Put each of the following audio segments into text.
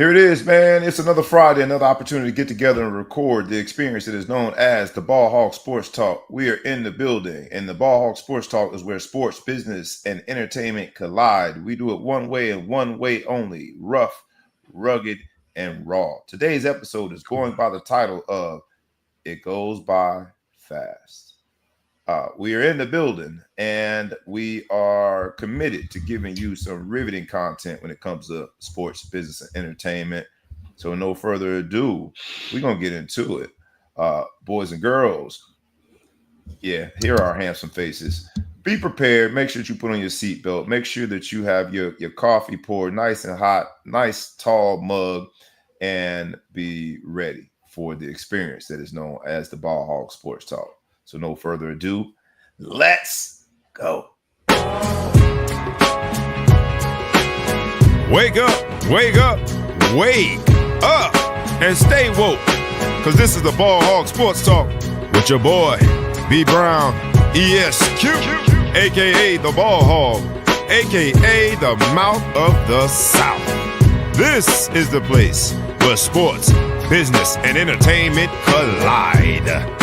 Here it is, man. It's another Friday, another opportunity to get together and record the experience that is known as the Ball Hawk Sports Talk. We are in the building, and the Ball Hawk Sports Talk is where sports, business, and entertainment collide. We do it one way and one way only: rough, rugged, and raw. Today's episode is going by the title of It Goes By Fast. We are in the building, and we are committed to giving you some riveting content when it comes to sports, business, and entertainment. So, no further ado, we're gonna get into it, boys and girls. Yeah, here are our handsome faces. Be prepared. Make sure that you put on your seatbelt. Make sure that you have your coffee poured nice and hot, nice tall mug, and be ready for the experience that is known as the Ball Hawk Sports Talk. So no further ado, let's go. Wake up, wake up, wake up, and stay woke. Because this is the Ball Hawk Sports Talk with your boy, B. Brown, ESQ, a.k.a. the Ball Hog, a.k.a. the Mouth of the South. This is the place where sports, business, and entertainment collide.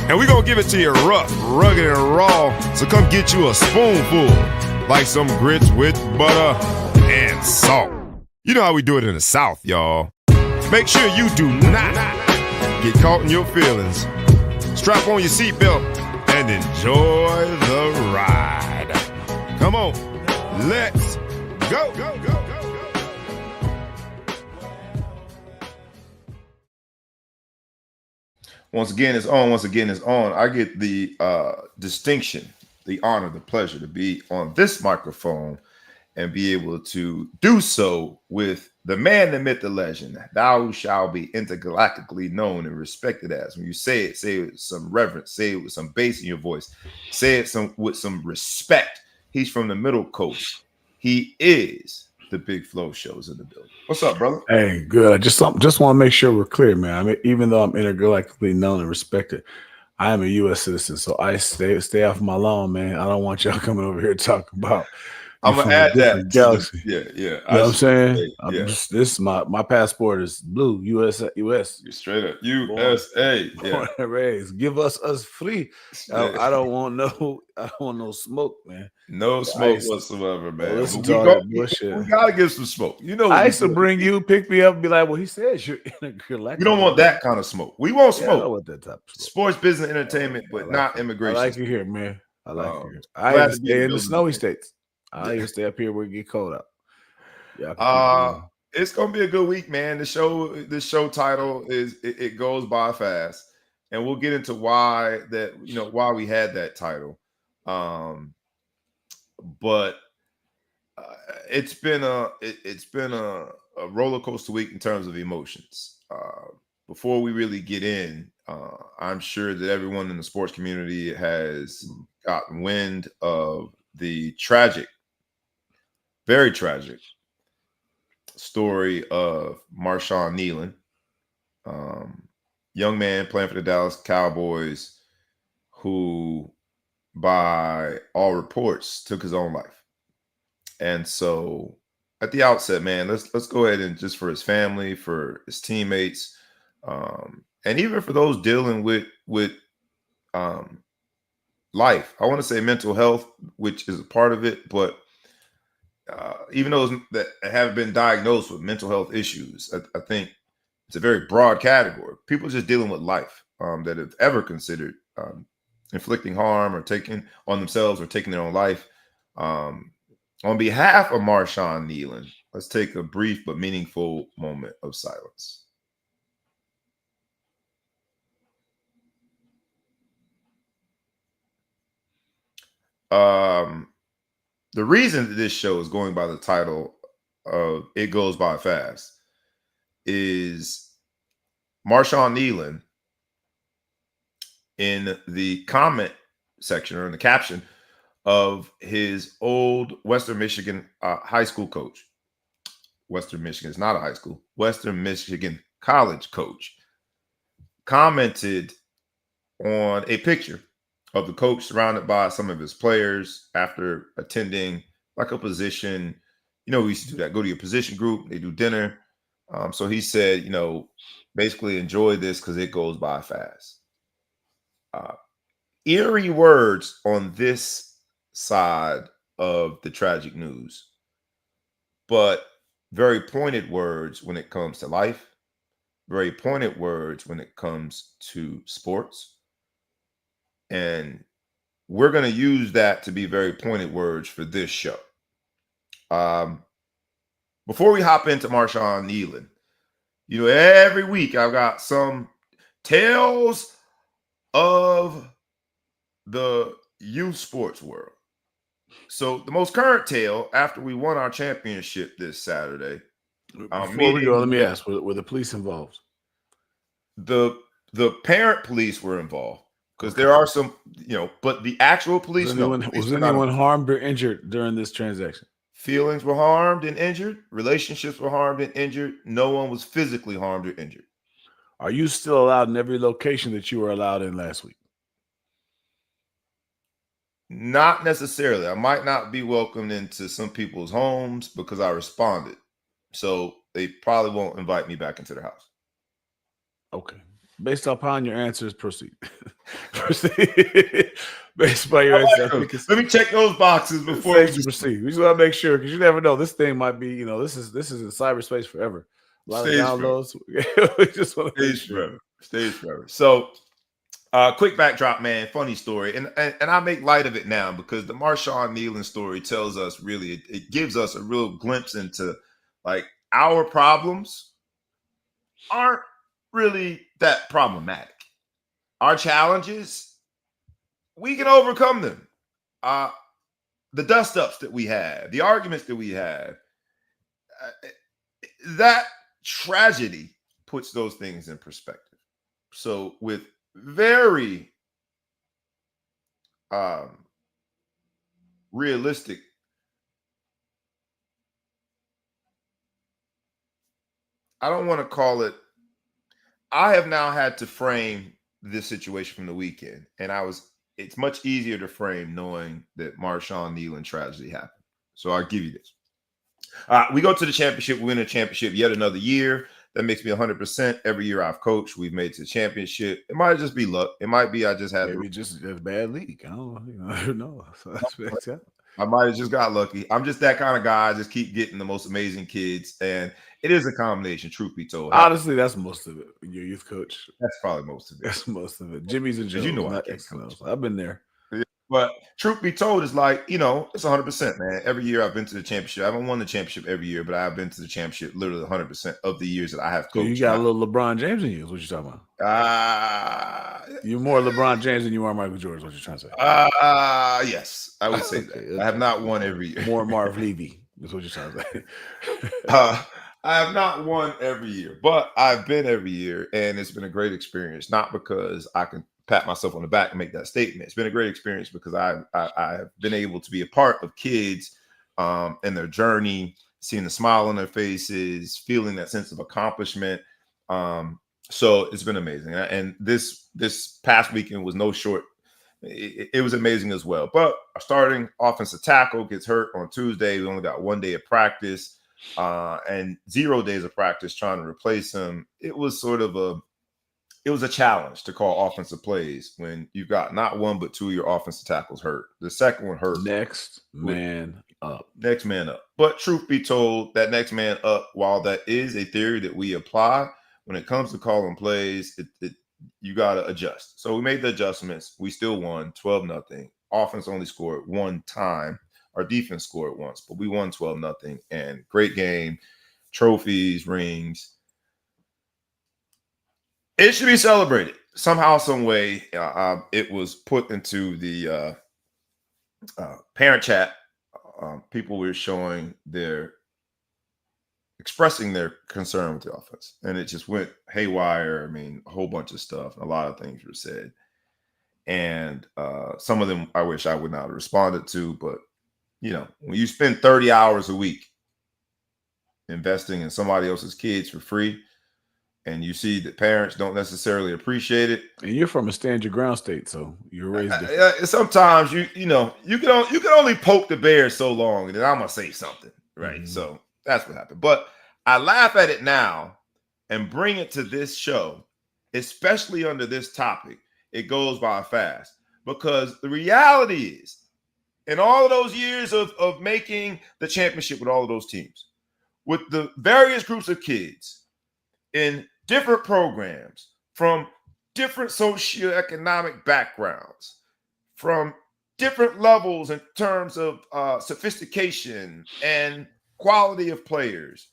And we're going to give it to you rough, rugged, and raw. So come get you a spoonful, like some grits with butter and salt. You know how we do it in the South, y'all. Make sure you do not get caught in your feelings. Strap on your seatbelt and enjoy the ride. Come on, let's go, go, go, go. Once again, it's on. Once again, it's on. I get the distinction, the honor, the pleasure to be on this microphone and be able to do so with the man, the myth, the legend. Thou shall be intergalactically known and respected as. When you say it with some reverence. Say it with some bass in your voice. Say it with some respect. He's from the Middle Coast. He is the Big Flow Shows in the building. What's up, brother? Hey, good. I just want to make sure we're clear, man. I mean, even though I'm intergalactically known and respected, I am a U.S. citizen, so I stay off my lawn, man. I don't want y'all coming over here talking about. I'm gonna add that galaxy. Yeah. You know what I'm saying? This my passport is blue. U.S. You're straight up USA. Born and raised. Give us free. I don't want no smoke, man. No smoke whatsoever, man. Listen to all that bullshit. We gotta give some smoke. You know, I used to bring you, pick me up, and be like, "Well, he says you're intergalactic." We don't want that kind of smoke. We want smoke. I don't want that type of smoke. Sports, business, entertainment, but not immigration. I like you here, man. I like you here. I even stay in the snowy states. I even stay up here where it get cold out. Yeah. It's gonna be a good week, man. The show title is it goes by fast, and we'll get into why we had that title. But it's been a roller coaster week in terms of emotions. Before we really get in, I'm sure that everyone in the sports community has gotten wind of the very tragic story of Marshawn Kneeland, young man playing for the Dallas Cowboys, who, by all reports, took his own life. And so, at the outset, man, let's go ahead and just for his family, for his teammates, and even for those dealing with life. I want to say mental health, which is a part of it, but even those that have been diagnosed with mental health issues, I think it's a very broad category. People just dealing with life that have ever considered inflicting harm or taking on themselves or taking their own life. On behalf of Marshawn Kneeland, let's take a brief but meaningful moment of silence. The reason that this show is going by the title of It Goes By Fast is Marshawn Kneeland, in the comment section or in the caption of his old Western Michigan high school coach. Western Michigan is not a high school. Western Michigan college coach commented on a picture of the coach surrounded by some of his players after attending like a position. You know, we used to do that. Go to your position group. They do dinner. So he said, basically enjoy this because it goes by fast. Eerie words on this side of the tragic news, but very pointed words when it comes to life, very pointed words when it comes to sports. And we're going to use that to be very pointed words for this show. Before we hop into Marshawn Kneeland, every week I've got some tales of the youth sports world. So the most current tale after we won our championship this Saturday. Before we go, let me ask: were the police involved? The parent police were involved because there are some, but the actual police. Was anyone harmed or injured during this transaction? Feelings were harmed and injured. Relationships were harmed and injured. No one was physically harmed or injured. Are you still allowed in every location that you were allowed in last week? Not necessarily. I might not be welcomed into some people's homes because I responded. So they probably won't invite me back into their house. Okay. Based upon your answers, proceed. Proceed. Based upon your answers. Let me check those boxes before we proceed. We just want to make sure because you never know. This thing might be, this is in cyberspace forever. A lot of downloads. We just want to Stays forever. So quick backdrop, man. Funny story. And I make light of it now because the Marshawn Kneeland story tells us really, it gives us a real glimpse into like our problems aren't really that problematic. Our challenges, we can overcome them. The dust-ups that we have, the arguments that we have, that tragedy puts those things in perspective. So with very realistic I don't want to call it. I have now had to frame this situation from the weekend, and it's much easier to frame knowing that Marshawn Kneeland tragedy happened. So I'll give you this. We go to the championship, we win the championship yet another year. That makes me 100%. Every year I've coached, we've made it to the championship. It might just be luck. It might be I just had just a bad league. I don't know. So I might have just got lucky. I'm just that kind of guy. I just keep getting the most amazing kids, and it is a combination. Truth be told, honestly, that's most of it. Your youth coach. That's probably most of it. That's most of it. Jimmy's and Joe. I can't coach. I've been there. But truth be told, it's like, it's 100%, man. Every year I've been to the championship. I haven't won the championship every year, but I've been to the championship literally 100% of the years that I have coached. So you got a little LeBron James in you, is what you're talking about. You're more LeBron James than you are Michael Jordan, is what you're trying to say. Yes, I would say that. I have not won every year. More Marv Levy, is what you're trying to say. I have not won every year, but I've been every year, and it's been a great experience. Not because I can pat myself on the back and make that statement. It's been a great experience because I've been able to be a part of kids and their journey, seeing the smile on their faces, feeling that sense of accomplishment. So it's been amazing. And this past weekend was no short. It was amazing as well. But our starting offensive tackle gets hurt on Tuesday. We only got 1 day of practice and 0 days of practice trying to replace him. It was sort of a challenge to call offensive plays when you've got not one but two of your offensive tackles hurt. The second one hurt. Next man up. But truth be told, that next man up, while that is a theory that we apply, when it comes to calling plays, you got to adjust. So we made the adjustments. We still won 12-0. Offense only scored one time. Our defense scored once, but we won 12-0. And great game, trophies, rings. It should be celebrated somehow, some way. It was put into the parent chat. People were expressing their concern with the offense, and it just went haywire. I mean, a whole bunch of stuff. A lot of things were said, and some of them I wish I would not have responded to. But when you spend 30 hours a week investing in somebody else's kids for free, and you see that parents don't necessarily appreciate it. And you're from a stand your ground state, so you're raised different. Sometimes you can only poke the bear so long, and then I'm gonna say something, right? Mm-hmm. So that's what happened. But I laugh at it now and bring it to this show, especially under this topic. It goes by fast because the reality is, in all of those years of making the championship with all of those teams, with the various groups of kids in different programs from different socioeconomic backgrounds, from different levels in terms of sophistication and quality of players,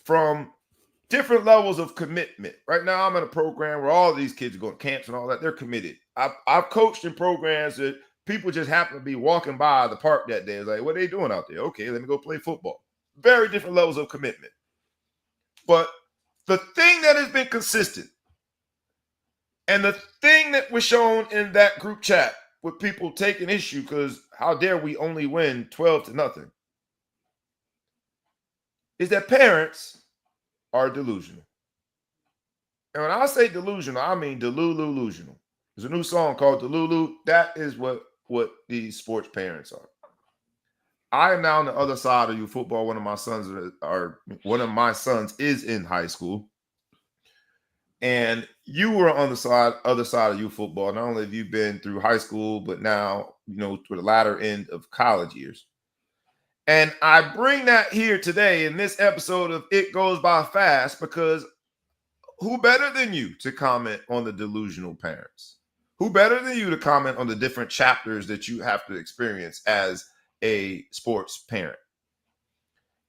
from different levels of commitment. Right now, I'm in a program where all these kids are going to camps and all that. They're committed. I've coached in programs that people just happen to be walking by the park that day. It's like, what are they doing out there? Okay, let me go play football. Very different levels of commitment. But the thing that has been consistent and the thing that was shown in that group chat with people taking issue because how dare we only win 12-0 is that parents are delusional. And when I say delusional, I mean delulu-lusional. There's a new song called Delulu. That is what these sports parents are. I am now on the other side of you football. One of my sons is in high school. And you were on the other side of you football. Not only have you been through high school, but now, to the latter end of college years. And I bring that here today in this episode of It Goes By Fast because who better than you to comment on the delusional parents? Who better than you to comment on the different chapters that you have to experience as a sports parent?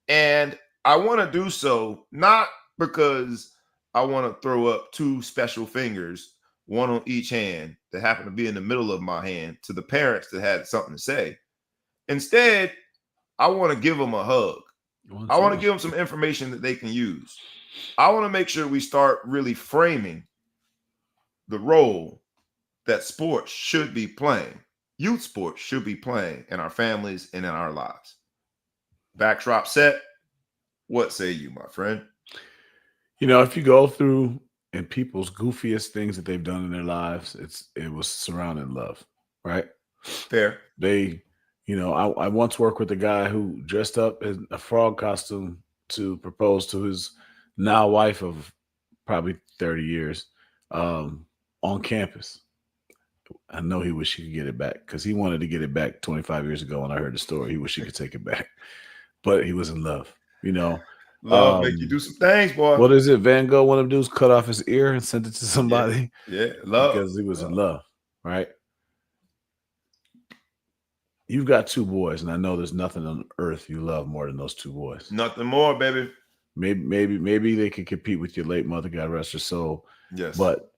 And I want to do so not because I want to throw up two special fingers, one on each hand that happen to be in the middle of my hand to the parents that had something to say. Instead, I want to give them a hug. I want to give them some information that they can use. I want to make sure we start really framing the role that sports should be playing, youth sports should be playing in our families and in our lives. Backdrop set. What say you, my friend? If you go through and people's goofiest things that they've done in their lives, it was surrounding love, right? Fair. I once worked with a guy who dressed up in a frog costume to propose to his now wife of probably 30 years on campus. I know he wished he could get it back because he wanted to get it back 25 years ago when I heard the story. He wished he could take it back, but he was in love, Love make you do some things, boy. What is it? Van Gogh, one of them dudes cut off his ear and sent it to somebody. Yeah, love. Because he was in love, right? You've got two boys, and I know there's nothing on earth you love more than those two boys. Nothing more, baby. Maybe they could compete with your late mother, God rest her soul. Yes, but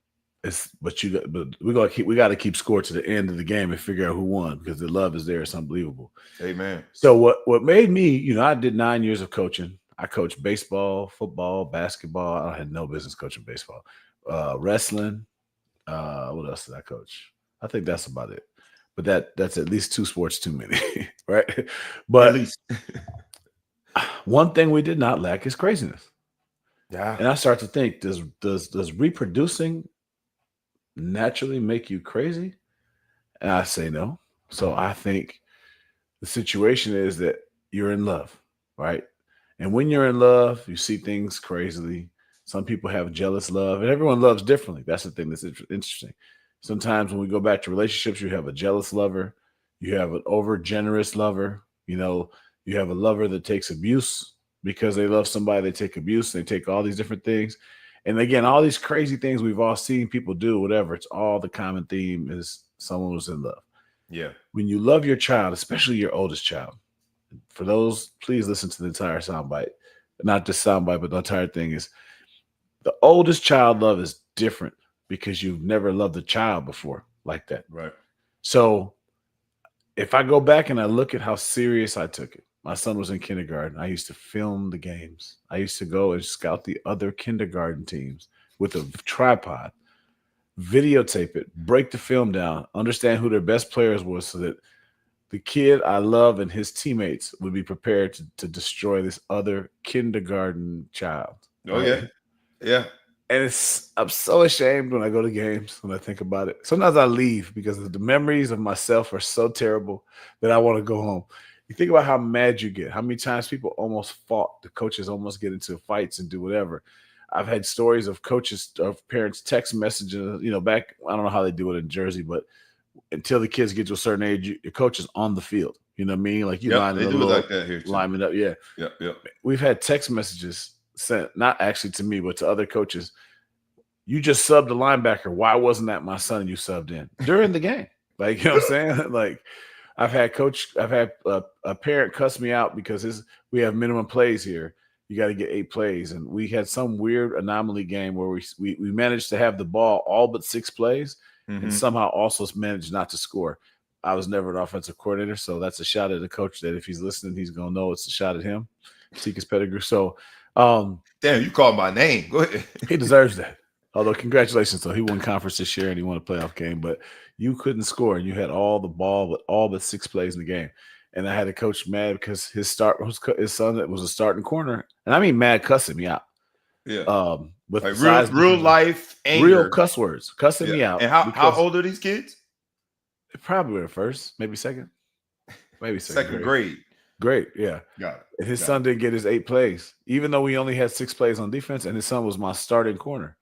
we got to keep score to the end of the game and figure out who won because the love is there. It's unbelievable. Amen. So what made me, I did 9 years of coaching. I coached baseball, football, basketball. I had no business coaching baseball, wrestling. What else did I coach? I think that's about it. But that's at least two sports too many, right? But at least one thing we did not lack is craziness. Yeah. And I start to think, does reproducing naturally make you crazy? And I say no. So I think the situation is that you're in love, right? And when you're in love, you see things crazily. Some people have jealous love, and everyone loves differently. That's the thing that's interesting. Sometimes when we go back to relationships, you have a jealous lover, you have an over generous lover, you have a lover that takes abuse because they love somebody, they take abuse, they take all these different things. And again, all these crazy things we've all seen people do, whatever, it's all the common theme is someone was in love. Yeah. When you love your child, especially your oldest child, for those, please listen to the entire soundbite. Not just soundbite, but the entire thing is the oldest child love is different because you've never loved a child before like that. Right. So if I go back and I look at how serious I took it, my son was in kindergarten. I used to film the games. I used to go and scout the other kindergarten teams with a tripod, videotape it, break the film down, understand who their best players were so that the kid I love and his teammates would be prepared to destroy this other kindergarten child. Oh, right? Yeah. Yeah. And I'm so ashamed when I go to games, when I think about it. Sometimes I leave because the memories of myself are so terrible that I want to go home. You think about how mad you get, how many times people almost fought, the coaches almost get into fights and do whatever. I've had stories of coaches, of parents text messages, back, I don't know how they do it in Jersey, but until the kids get to a certain age, your coach is on the field. You know what I mean? Like you Yep, line they a do it little like that here too. lineman up. Yeah. Yep. We've had text messages sent, not actually to me, but to other coaches. You just subbed the linebacker. Why wasn't that my son you subbed in during the game? Like, you know what I'm saying? Like, I've had a parent cuss me out because we have minimum plays here. You got to get 8 plays. And we had some weird anomaly game where we managed to have the ball all but 6 plays and somehow also managed not to score. I was never an offensive coordinator, so that's a shot at the coach that if he's listening, he's going to know it's a shot at him. Seek his pedigree. So, damn, you called my name. Go ahead. He deserves that. Although, congratulations, though. He won conference this year and he won a playoff game, but you couldn't score and you had all the ball, but all but 6 plays in the game. And I had a coach mad because his son that was a starting corner, and I mean mad, cussing me out. Yeah. With like real life anger. Real cuss words, cussing me out. And how old are these kids? Probably in first, maybe second. Maybe second grade. Great, yeah. Got it. And his son didn't get his 8 plays, even though we only had 6 plays on defense, and his son was my starting corner.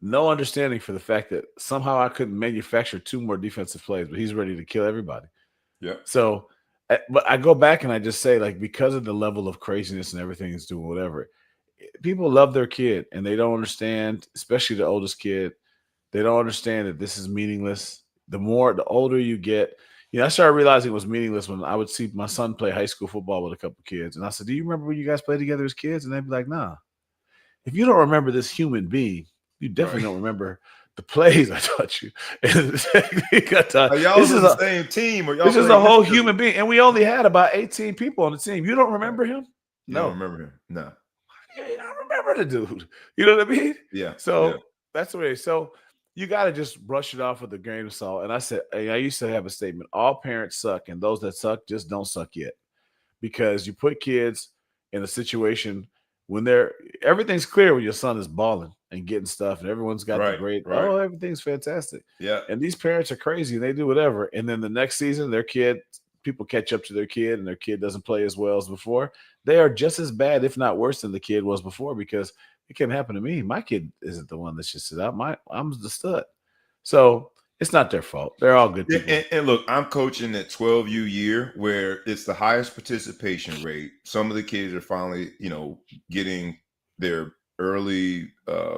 No understanding for the fact that somehow I couldn't manufacture 2 more defensive plays, but he's ready to kill everybody. Yeah. So, but I go back and I just say, like, because of the level of craziness and everything he's doing, whatever, people love their kid and they don't understand, especially the oldest kid. They don't understand that this is meaningless. The older you get, I started realizing it was meaningless when I would see my son play high school football with a couple kids. And I said, do you remember when you guys played together as kids? And they'd be like, nah. If you don't remember this human being, you definitely don't remember the plays I taught you. Y'all was on the same team. Or y'all this is a whole human being. And we only had about 18 people on the team. You don't remember him? You don't remember him? No. I don't remember the dude. You know what I mean? Yeah. So that's the way. So you got to just brush it off with a grain of salt. And I used to have a statement: all parents suck, and those that suck just don't suck yet. Because you put kids in a situation when everything's clear when your son is balling and getting stuff, and everyone's got the grade. Right. Oh, everything's fantastic. Yeah. And these parents are crazy, and they do whatever. And then the next season, people catch up to their kid, and their kid doesn't play as well as before. They are just as bad, if not worse, than the kid was before, because it can happen to me. My kid isn't the one that should sit out. I'm the stud. So it's not their fault. They're all good people. And look, I'm coaching at 12U year where it's the highest participation rate. Some of the kids are finally, getting their early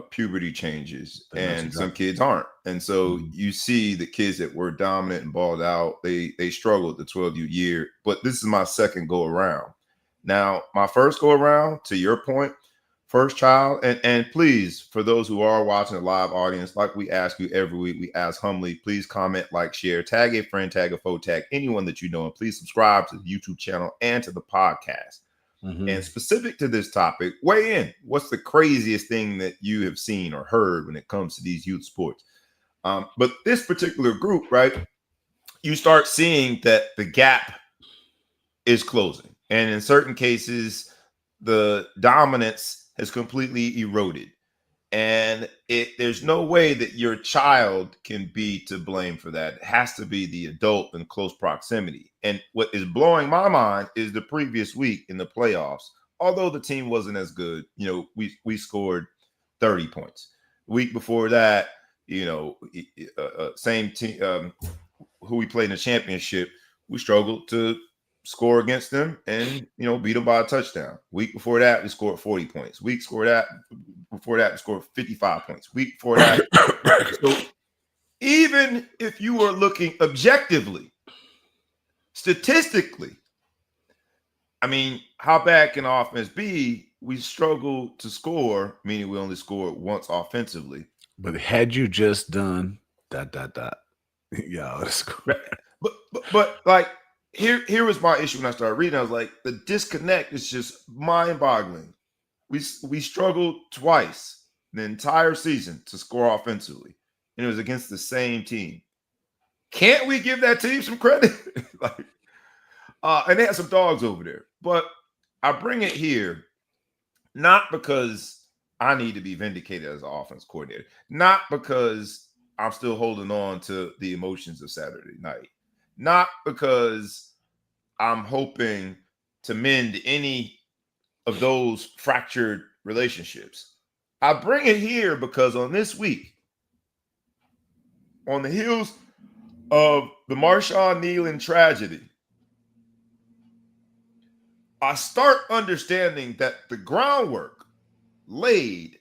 puberty changes, and some kids aren't. And so you see the kids that were dominant and balled out, they struggled the 12U year. But this is my second go around. Now, my first go around, to your point, first child, and please, for those who are watching the live audience, like we ask you every week, we ask humbly, please comment, like, share, tag a friend, tag a foe, tag anyone that you know, and please subscribe to the YouTube channel and to the podcast. And specific to this topic, weigh in. What's the craziest thing that you have seen or heard when it comes to these youth sports? But this particular group, right, you start seeing that the gap is closing. And in certain cases, the dominance has completely eroded. And there's no way that your child can be to blame for that. It has to be the adult in close proximity. And what is blowing my mind is the previous week in the playoffs, although the team wasn't as good, we scored 30 points. The week before that, same team who we played in the championship, we struggled to score against them and, beat them by a touchdown. Week before that, we scored 40 points. Week before that, we scored 55 points. Week before that. So even if you were looking objectively, statistically, I mean, how bad can offense be? We struggled to score, meaning we only scored once offensively. But had you just done ... yeah, that's cool. But like, Here was my issue when I started reading. I was like, the disconnect is just mind-boggling. We struggled twice the entire season to score offensively, and it was against the same team. Can't we give that team some credit? And they had some dogs over there. But I bring it here not because I need to be vindicated as an offense coordinator, not because I'm still holding on to the emotions of Saturday night. Not because I'm hoping to mend any of those fractured relationships. I bring it here because on this week, on the heels of the Marshawn Kneeland tragedy, I start understanding that the groundwork laid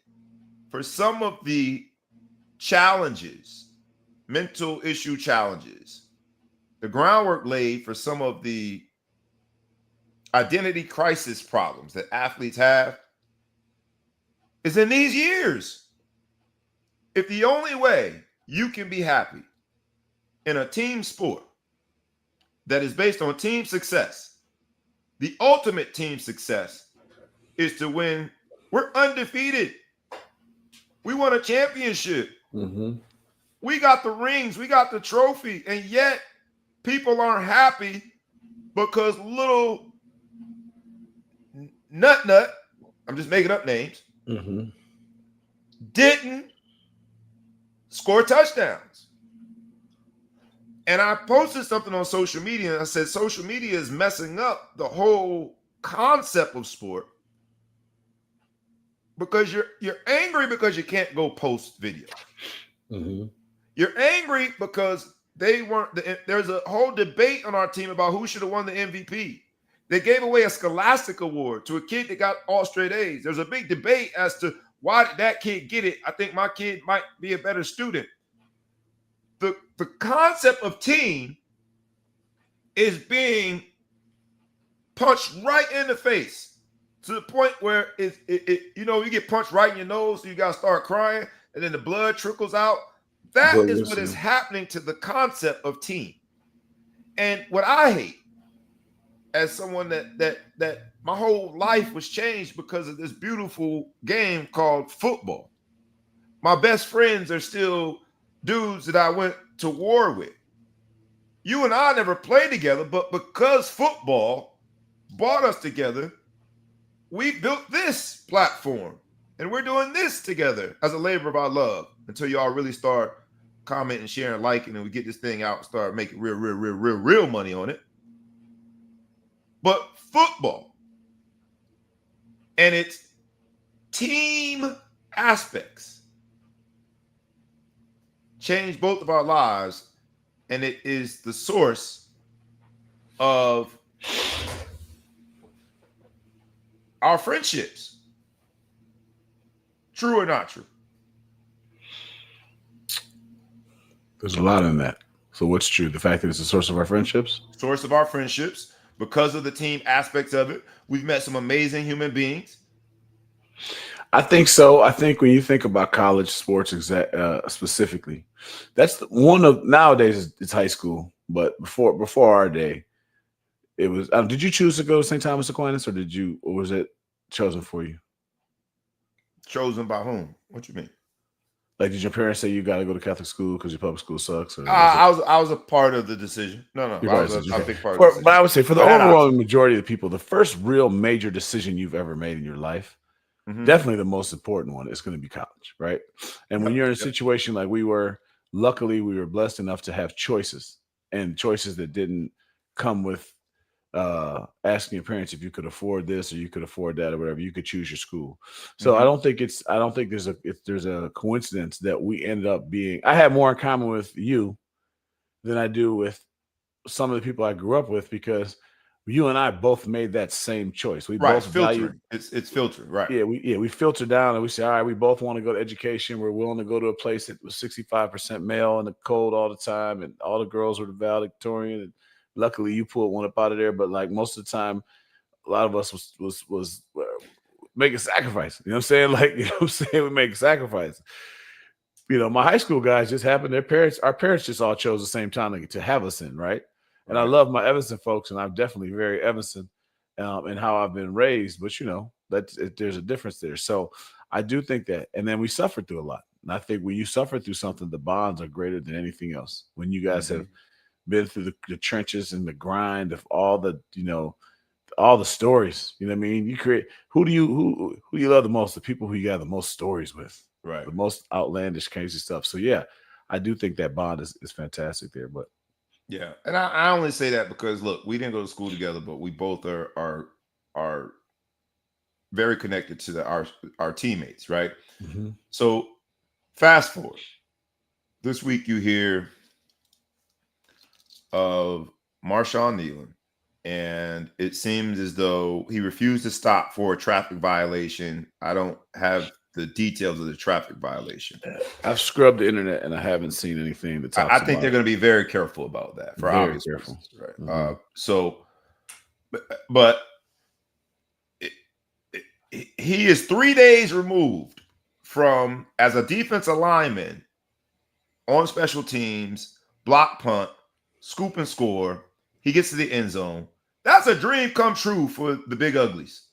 for some of the challenges, mental issue challenges, the groundwork laid for some of the identity crisis problems that athletes have is in these years. If the only way you can be happy in a team sport that is based on team success, the ultimate team success is to win. We're undefeated. We won a championship. Mm-hmm. We got the rings. We got the trophy. And yet people aren't happy because little nut, I'm just making up names, Mm-hmm. didn't score touchdowns. And I posted something on social media and I said, social media is messing up the whole concept of sport because you're angry because you can't go post video. Mm-hmm. You're angry because they weren't. There's a whole debate on our team about who should have won the MVP. They gave away a Scholastic Award to a kid that got all straight A's. There's a big debate as to why did that kid get it. I think my kid might be a better student. The concept of team is being punched right in the face to the point where you get punched right in your nose, so you got to start crying, and then the blood trickles out. That is what is happening to the concept of team. And what I hate, as someone that my whole life was changed because of this beautiful game called football. My best friends are still dudes that I went to war with. You and I never played together, but because football brought us together, we built this platform. And we're doing this together as a labor of our love until y'all really start commenting, sharing, liking, and we get this thing out and start making real money on it. But football and its team aspects changed both of our lives, and it is the source of our friendships. True or not true? There's a lot in that. So what's true? The fact that it's the source of our friendships? Source of our friendships. Because of the team aspects of it, we've met some amazing human beings. I think so. I think when you think about college sports specifically, that's one of nowadays it's high school. But before our day, it was. Did you choose to go to St. Thomas Aquinas, or was it chosen for you? Chosen by whom? What you mean? Like, did your parents say you got to go to Catholic school because your public school sucks? Or I was a part of the decision. No, I was a big part of the decision. But I would say for the overwhelming majority of the people, the first real major decision you've ever made in your life, definitely the most important one, is going to be college, right? And when you're in a situation like we were, luckily we were blessed enough to have choices, and choices that didn't come with asking your parents if you could afford this or you could afford that or whatever. You could choose your school. So I don't think there's a coincidence that we ended up being. I have more in common with you than I do with some of the people I grew up with, because you and I both made that same choice. We both valued. It's filtered, right? Yeah, we filter down and we say, all right, we both want to go to education. We're willing to go to a place that was 65% male and the cold all the time, and all the girls were the valedictorian. And luckily, you pulled one up out of there. But like most of the time, a lot of us was making sacrifice. You know what I'm saying? Like, you know what I'm saying? We make sacrifice. You know, my high school guys just happened. Our parents just all chose the same time to have us in, right? And I love my Evanston folks, and I'm definitely very Evanston in how I've been raised. But you know, there's a difference there. So I do think that. And then we suffered through a lot. And I think when you suffer through something, the bonds are greater than anything else. When you guys have been through the trenches and the grind of all the, all the stories, you know what I mean? You create, who do you love the most? The people who you got the most stories with, right? The most outlandish, crazy stuff. So yeah, I do think that bond is fantastic there. But Yeah, and I only say that because look, we didn't go to school together, but we both are very connected to our teammates, right? Mm-hmm. So fast forward this week, you hear of Marshawn Kneeland, and it seems as though he refused to stop for a traffic violation. I don't have the details of the traffic violation. I've scrubbed the internet and I haven't seen anything that I talks think about they're it. going to be very careful about that for Very obvious careful. reasons, right? Mm-hmm. But he is 3 days removed from, as a defensive lineman on special teams, block punt, scoop and score. He gets to the end zone. That's a dream come true for the big uglies,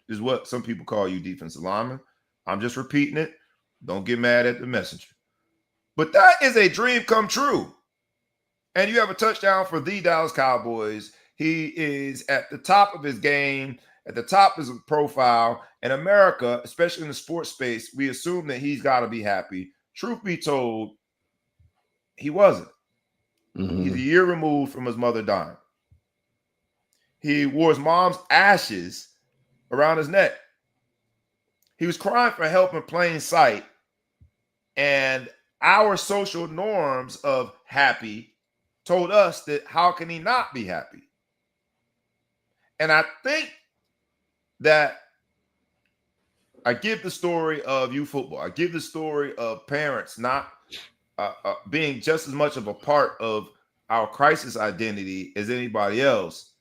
is what some people call you defensive linemen. I'm just repeating it. Don't get mad at the messenger. But that is a dream come true. And you have a touchdown for the Dallas Cowboys. He is at the top of his game, at the top of his profile. In America, especially in the sports space, we assume that he's got to be happy. Truth be told, he wasn't. Mm-hmm. He's a year removed from his mother dying. He wore his mom's ashes around his neck. He was crying for help in plain sight. And our social norms of happy told us that how can he not be happy? And I think that I give the story of youth football. I give the story of parents not being just as much of a part of our crisis identity as anybody else.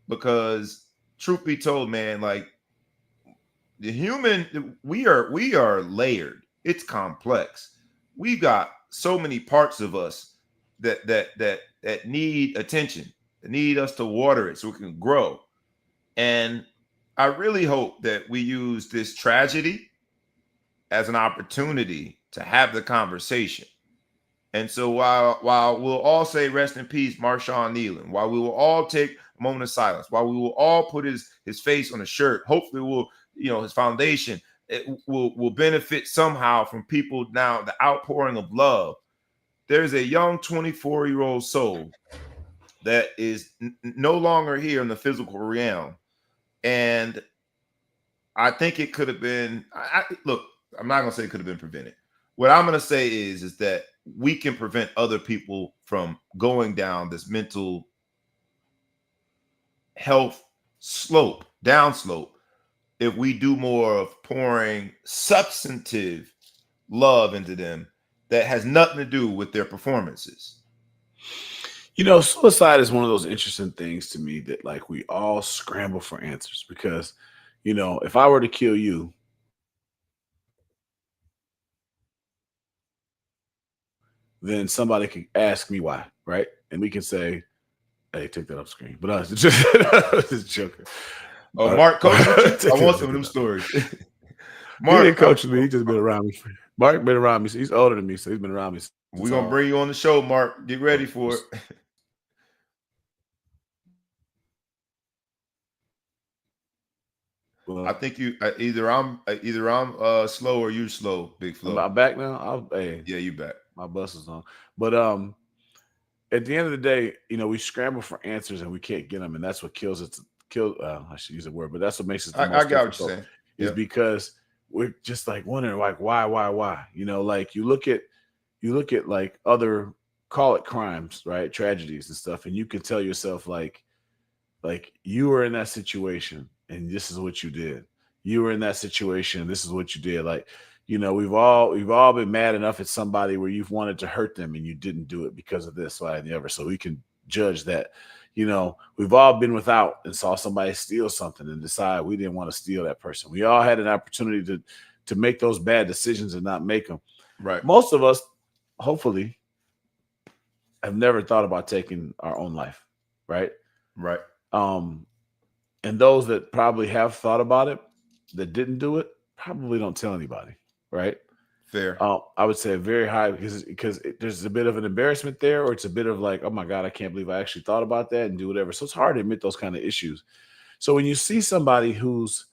Because truth be told, man, like the human, we are layered. It's complex. We've got so many parts of us that need attention, that need us to water it so we can grow. And I really hope that we use this tragedy as an opportunity to have the conversation. And so while we'll all say rest in peace, Marshawn Kneeland, while we will all take a moment of silence, while we will all put his face on a shirt, hopefully we'll, his foundation, it will benefit somehow from people now, the outpouring of love. There's a young 24-year-old soul that is no longer here in the physical realm. And I think it could have been, look, I'm not going to say it could have been prevented. What I'm going to say is that we can prevent other people from going down this mental health down slope, if we do more of pouring substantive love into them that has nothing to do with their performances. Suicide is one of those interesting things to me that like we all scramble for answers because, if I were to kill you, then somebody could ask me why, right? And we can say, hey, take that off screen. But I was just joking. Oh, Mark coached you? I want some of them stories. Mark didn't coach me. He just been around me. Mark been around me. He's older than me, so he's been around me. We're going to bring you on the show, Mark. Get ready for it. Well, I think you either I'm slow or you slow, Big Flo. I'm back now. Yeah, you back. My bus is on. But at the end of the day, we scramble for answers and we can't get them, and that's what kills it. I should use a word, but that's what makes it the most I got what you're saying. Is because we're just like wondering, like why? Like you look at like other, call it crimes, right? Tragedies and stuff, and you can tell yourself like you were in that situation and this is what you did. You were in that situation, this is what you did. Like, we've all been mad enough at somebody where you've wanted to hurt them and you didn't do it because of this, why, and the other. So we can judge that. We've all been without and saw somebody steal something and decide we didn't want to steal that person. We all had an opportunity to make those bad decisions and not make them. Right. Most of us, hopefully, have never thought about taking our own life. Right. Right. And those that probably have thought about it, that didn't do it, probably don't tell anybody, right? Fair. I would say very high because there's a bit of an embarrassment there, or it's a bit of like, oh my God, I can't believe I actually thought about that and do whatever. So it's hard to admit those kind of issues. So when you see somebody who's,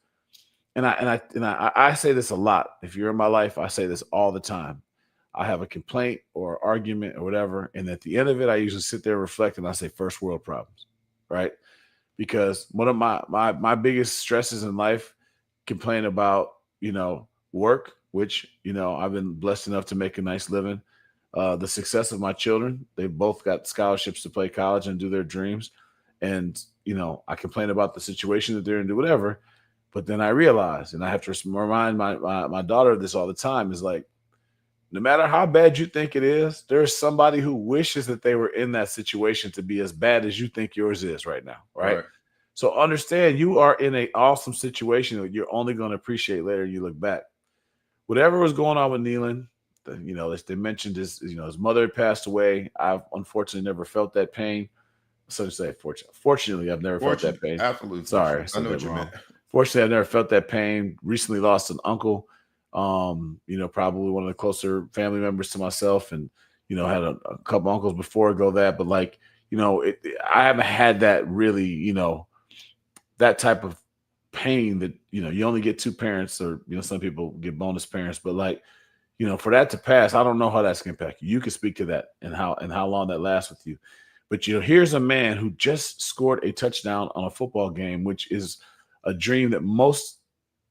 and I say this a lot. If you're in my life, I say this all the time. I have a complaint or argument or whatever. And at the end of it, I usually sit there, reflect, and I say first world problems, right? Because one of my biggest stresses in life, complain about, work, which, I've been blessed enough to make a nice living. The success of my children, they both got scholarships to play college and do their dreams. And, I complain about the situation that they're in, do whatever. But then I realize, and I have to remind my daughter of this all the time, is like, no matter how bad you think it is, there's somebody who wishes that they were in that situation to be as bad as you think yours is right now, right? So understand, you are in an awesome situation that you're only going to appreciate later. You look back. Whatever was going on with Kneeland, as they mentioned, his mother had passed away. I've unfortunately never felt that pain. So to say, fortunately, I've never felt that pain. Absolutely. Sorry, I know what you meant. Fortunately, I've never felt that pain. Recently lost an uncle, probably one of the closer family members to myself, and, had a couple uncles before go that. But I haven't had that really, that type of pain that, you only get two parents, or, some people get bonus parents. But for that to pass, I don't know how that's going to impact you. You can speak to that and how long that lasts with you. But, here's a man who just scored a touchdown on a football game, which is a dream that most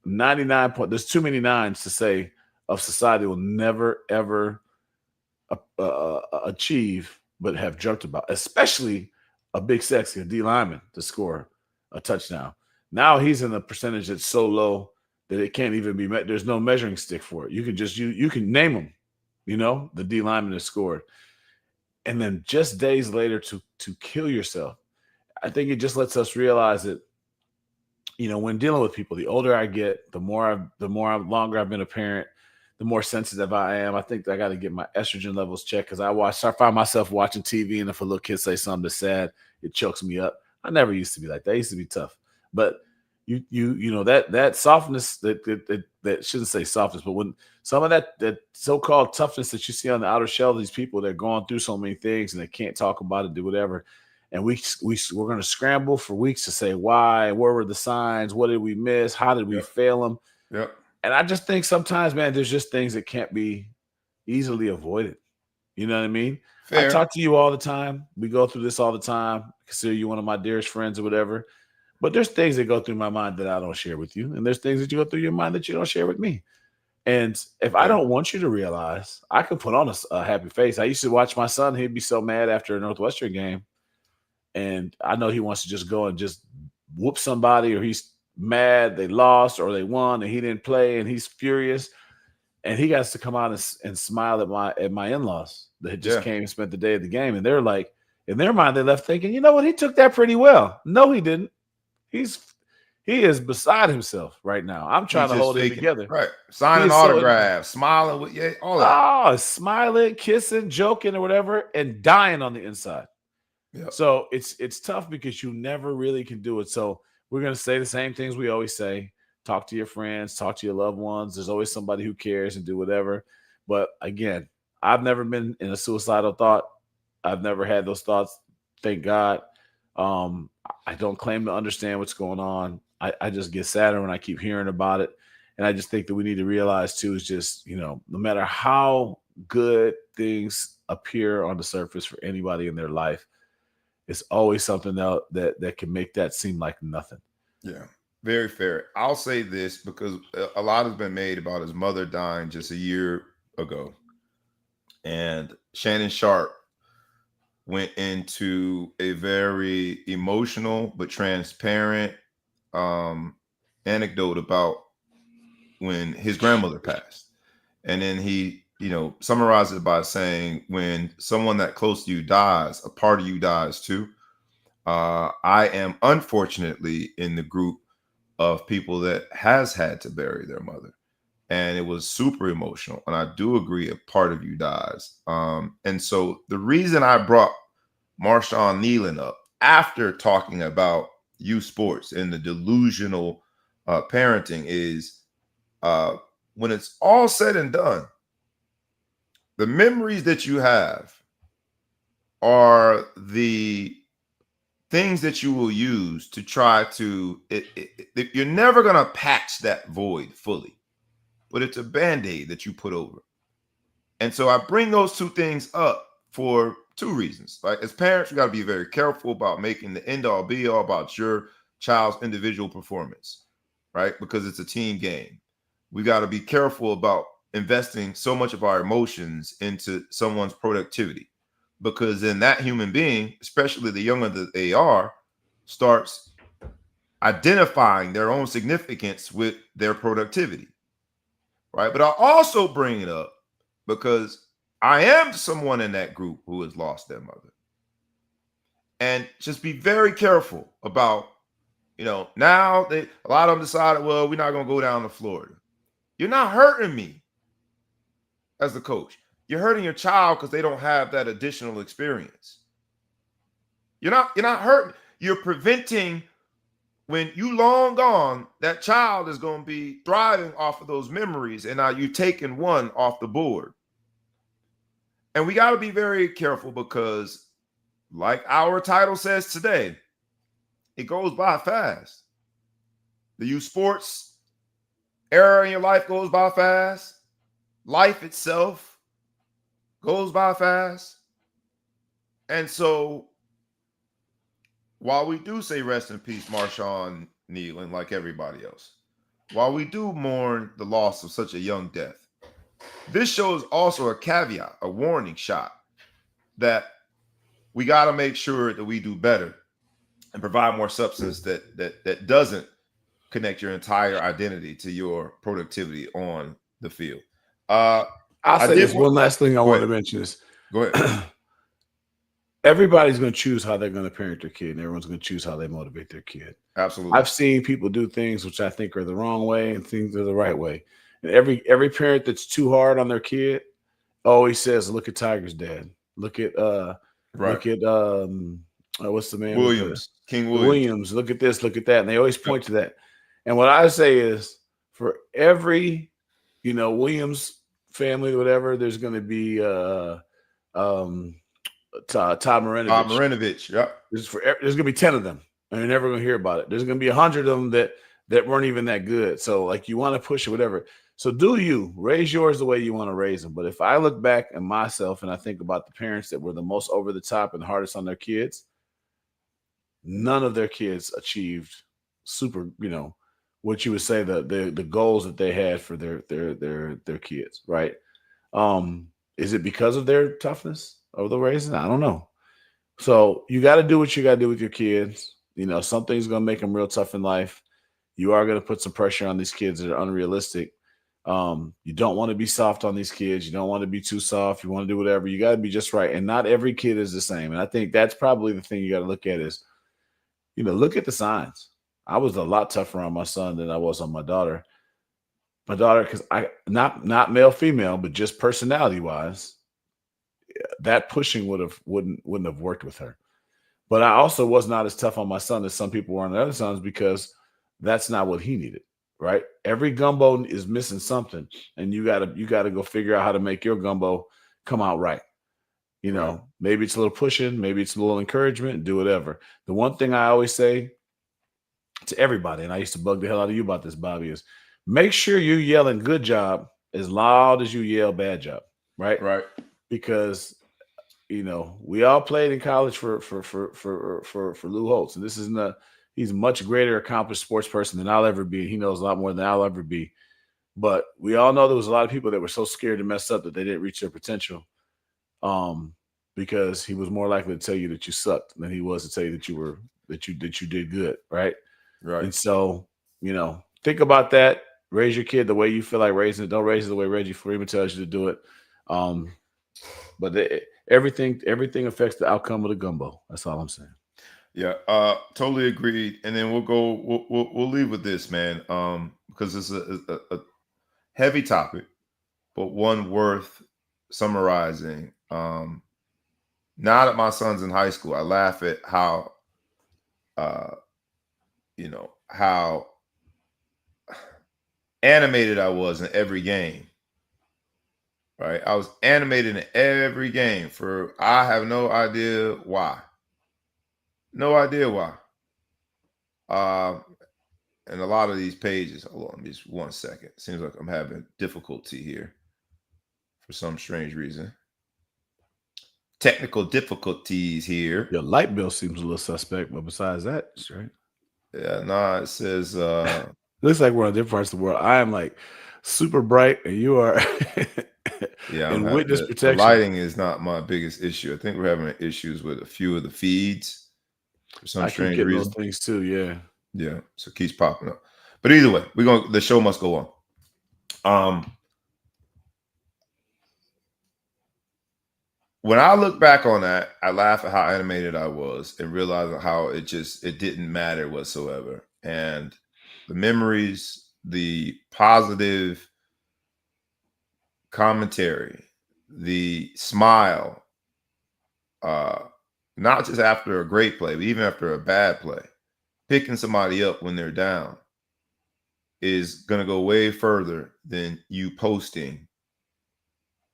99 there's too many nines to say, of society will never, ever achieve, but have dreamt about, especially a big sexy, a D lineman, to score a touchdown. Now he's in a percentage that's so low that it can't even be met. There's no measuring stick for it. You can just, you can name them, the D lineman that scored. And then just days later to kill yourself. I think it just lets us realize that, when dealing with people, the older I get, the longer I've been a parent, the more sensitive I am. I think I got to get my estrogen levels checked, because I find myself watching TV, and if a little kid say something that's sad, it chokes me up. I never used to be like that. I used to be tough, but that softness, that shouldn't say softness, but when some of that so-called toughness that you see on the outer shell of these people, they're going through so many things and they can't talk about it, do whatever. And we're going to scramble for weeks to say why, where were the signs, what did we miss, how did we fail them? Yep. And I just think sometimes, man, there's just things that can't be easily avoided. You know what I mean? Fair. I talk to you all the time. We go through this all the time. I consider you one of my dearest friends or whatever. But there's things that go through my mind that I don't share with you. And there's things that you go through your mind that you don't share with me. And if I don't want you to realize, I can put on a happy face. I used to watch my son. He'd be so mad after a Northwestern game. And I know he wants to just go and just whoop somebody, or he's mad they lost or they won and he didn't play and he's furious. And he has to come out and smile at my in-laws that just came and spent the day of the game. And they're like, in their mind, they left thinking, you know what? He took that pretty well. No, he didn't. He is beside himself right now. I'm trying to hold it together. Right. Signing autographs, smiling with all that. Oh, smiling, kissing, joking, or whatever, and dying on the inside. Yep. So it's tough because you never really can do it. So we're going to say the same things we always say. Talk to your friends, talk to your loved ones. There's always somebody who cares, and do whatever. But again, I've never been in a suicidal thought. I've never had those thoughts. Thank God. I don't claim to understand what's going on. I just get sadder when I keep hearing about it. And I just think that we need to realize too, is just, no matter how good things appear on the surface for anybody in their life, it's always something that can make that seem like nothing. Yeah, very fair. I'll say this because a lot has been made about his mother dying just a year ago. And Shannon Sharp went into a very emotional but transparent anecdote about when his grandmother passed. And then he, summarized it by saying, when someone that close to you dies, a part of you dies too. I am unfortunately in the group of people that has had to bury their mother. And it was super emotional. And I do agree a part of you dies. And so the reason I brought Marshawn Kneeland up after talking about youth sports and the delusional parenting is when it's all said and done, the memories that you have are the things that you will use to try to, you're never going to patch that void fully, but it's a Band-Aid that you put over. And so I bring those two things up for two reasons. Like, as parents, we got to be very careful about making the end all be all about your child's individual performance, right? Because it's a team game. We got to be careful about investing so much of our emotions into someone's productivity, because then that human being, especially the younger that they are, starts identifying their own significance with their productivity, right? But I'll also bring it up because I am someone in that group who has lost their mother. And just be very careful about, now a lot of them decided, well, we're not going to go down to Florida. You're not hurting me as the coach. You're hurting your child because they don't have that additional experience. You're not hurting. You're preventing, when you long gone, that child is going to be thriving off of those memories, and now you've taken one off the board. And we got to be very careful because, like our title says today, it goes by fast. The youth sports era in your life goes by fast. Life itself goes by fast. And so, while we do say rest in peace, Marshawn Kneeland, like everybody else, while we do mourn the loss of such a young death, this shows also a caveat, a warning shot, that we got to make sure that we do better and provide more substance that doesn't connect your entire identity to your productivity on the field. I'll say this one last thing I want to mention is, go ahead. Everybody's going to choose how they're going to parent their kid, and everyone's going to choose how they motivate their kid. Absolutely. I've seen people do things which I think are the wrong way and things are the right way. And every parent that's too hard on their kid always says, "Look at Tiger's dad. Look at what's the man? Williams, King Williams. Look at this. Look at that." And they always point to that. And what I say is, for every Williams family, whatever, there's going to be Todd Marinovich. Todd Marinovich, yeah. There's going to be 10 of them, and you're never going to hear about it. There's going to be 100 of them that weren't even that good. So, like, you want to push it, whatever. So do you raise yours the way you want to raise them. But if I look back at myself and I think about the parents that were the most over the top and hardest on their kids, none of their kids achieved super, what you would say the goals that they had for their kids, right? Is it because of their toughness of the raising? I don't know. So you got to do what you got to do with your kids. Something's going to make them real tough in life. You are going to put some pressure on these kids that are unrealistic. You don't want to be soft on these kids. You don't want to be too soft. You want to do whatever. You got to be just right. And not every kid is the same. And I think that's probably the thing you got to look at is, look at the signs. I was a lot tougher on my son than I was on my daughter. My daughter, because I not male, female, but just personality wise, that pushing wouldn't have worked with her. But I also was not as tough on my son as some people were on the other sons, because that's not what he needed, right? Every gumbo is missing something, and you gotta go figure out how to make your gumbo come out right. Right. Maybe it's a little pushing, maybe it's a little encouragement, do whatever. The one thing I always say to everybody, and I used to bug the hell out of you about this, Bobby, is make sure you're yelling good job as loud as you yell bad job, right? Right. Because we all played in college for Lou Holtz, and he's a much greater accomplished sports person than I'll ever be. He knows a lot more than I'll ever be. But we all know there was a lot of people that were so scared to mess up that they didn't reach their potential. Because he was more likely to tell you that you sucked than he was to tell you that you did good, right? Right. And so, think about that. Raise your kid the way you feel like raising it. Don't raise it the way Reggie Freeman tells you to do it. But everything affects the outcome of the gumbo. That's all I'm saying. Yeah, totally agreed. And then we'll leave with this, man, because it's a heavy topic, but one worth summarizing. Now that my son's in high school, I laugh at how, how animated I was in every game. Right, I was animated in every game I have no idea why. No idea why. And a lot of these pages, hold on just 1 second. Seems like I'm having difficulty here for some strange reason. Technical difficulties here. Your light bill seems a little suspect, but besides that, it's right. Yeah, no, it says looks like we're in different parts of the world. I am like super bright, and you are yeah, in witness the protection. lighting is not my biggest issue. I think we're having issues with a few of the feeds for some I keep strange getting reason. those things too. Yeah. Yeah, so it keeps popping up. But either way, the show must go on. When I look back on that, I laugh at how animated I was and realize how it didn't matter whatsoever. And the memories, the positive commentary, the smile, not just after a great play, but even after a bad play, picking somebody up when they're down is going to go way further than you posting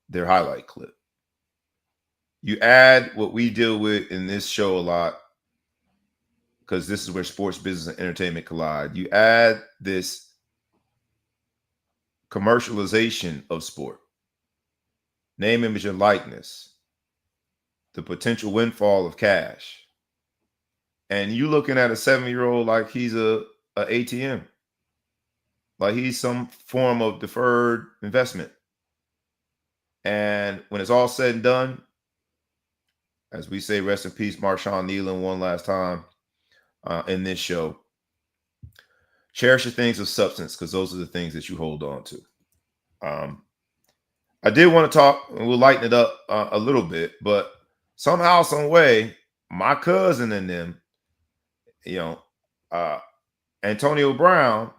their highlight clip. You add what we deal with in this show a lot, because this is where sports, business, and entertainment collide. You add this commercialization of sport, name, image, and likeness, the potential windfall of cash, and you looking at a 7-year-old like he's a ATM, like he's some form of deferred investment. And when it's all said and done, as we say, rest in peace, Marshawn Kneeland, one last time in this show. Cherish the things of substance, because those are the things that you hold on to. I did want to talk, and we'll lighten it up a little bit, but somehow, some way, my cousin and them, Antonio Brown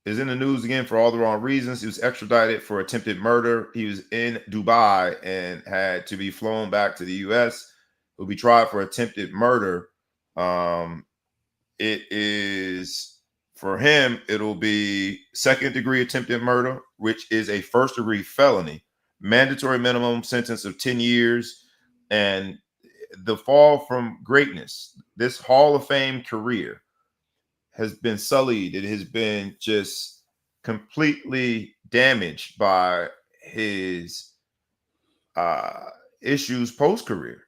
is in the news again for all the wrong reasons. He was extradited for attempted murder. He was in Dubai and had to be flown back to the U.S. He'll be tried for attempted murder. It is, for him, it'll be second-degree attempted murder, which is a first-degree felony, mandatory minimum sentence of 10 years, and the fall from greatness. This Hall of Fame career has been sullied. It has been just completely damaged by his issues post-career.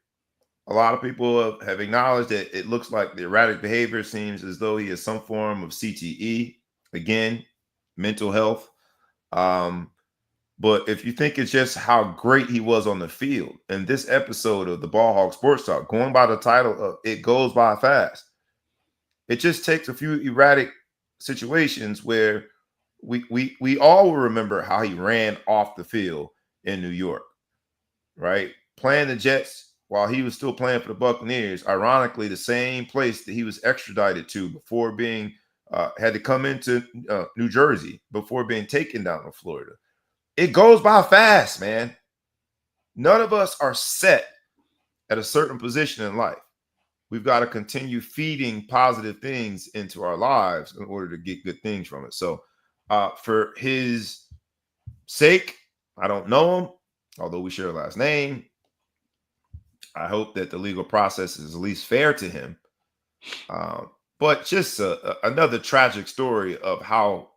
A lot of people have acknowledged that it looks like the erratic behavior seems as though he has some form of CTE, again, mental health. But if you think it's just how great he was on the field, in this episode of the Ball Hog Sports Talk, going by the title of It Goes By Fast, it just takes a few erratic situations where we all will remember how he ran off the field in New York, right? Playing the Jets while he was still playing for the Buccaneers, ironically, the same place that he was extradited to before being had to come into New Jersey before being taken down to Florida. It goes by fast, man. None of us are set at a certain position in life. We've got to continue feeding positive things into our lives in order to get good things from it. So for his sake, I don't know him, although we share a last name. I hope that the legal process is at least fair to him. But just another tragic story of how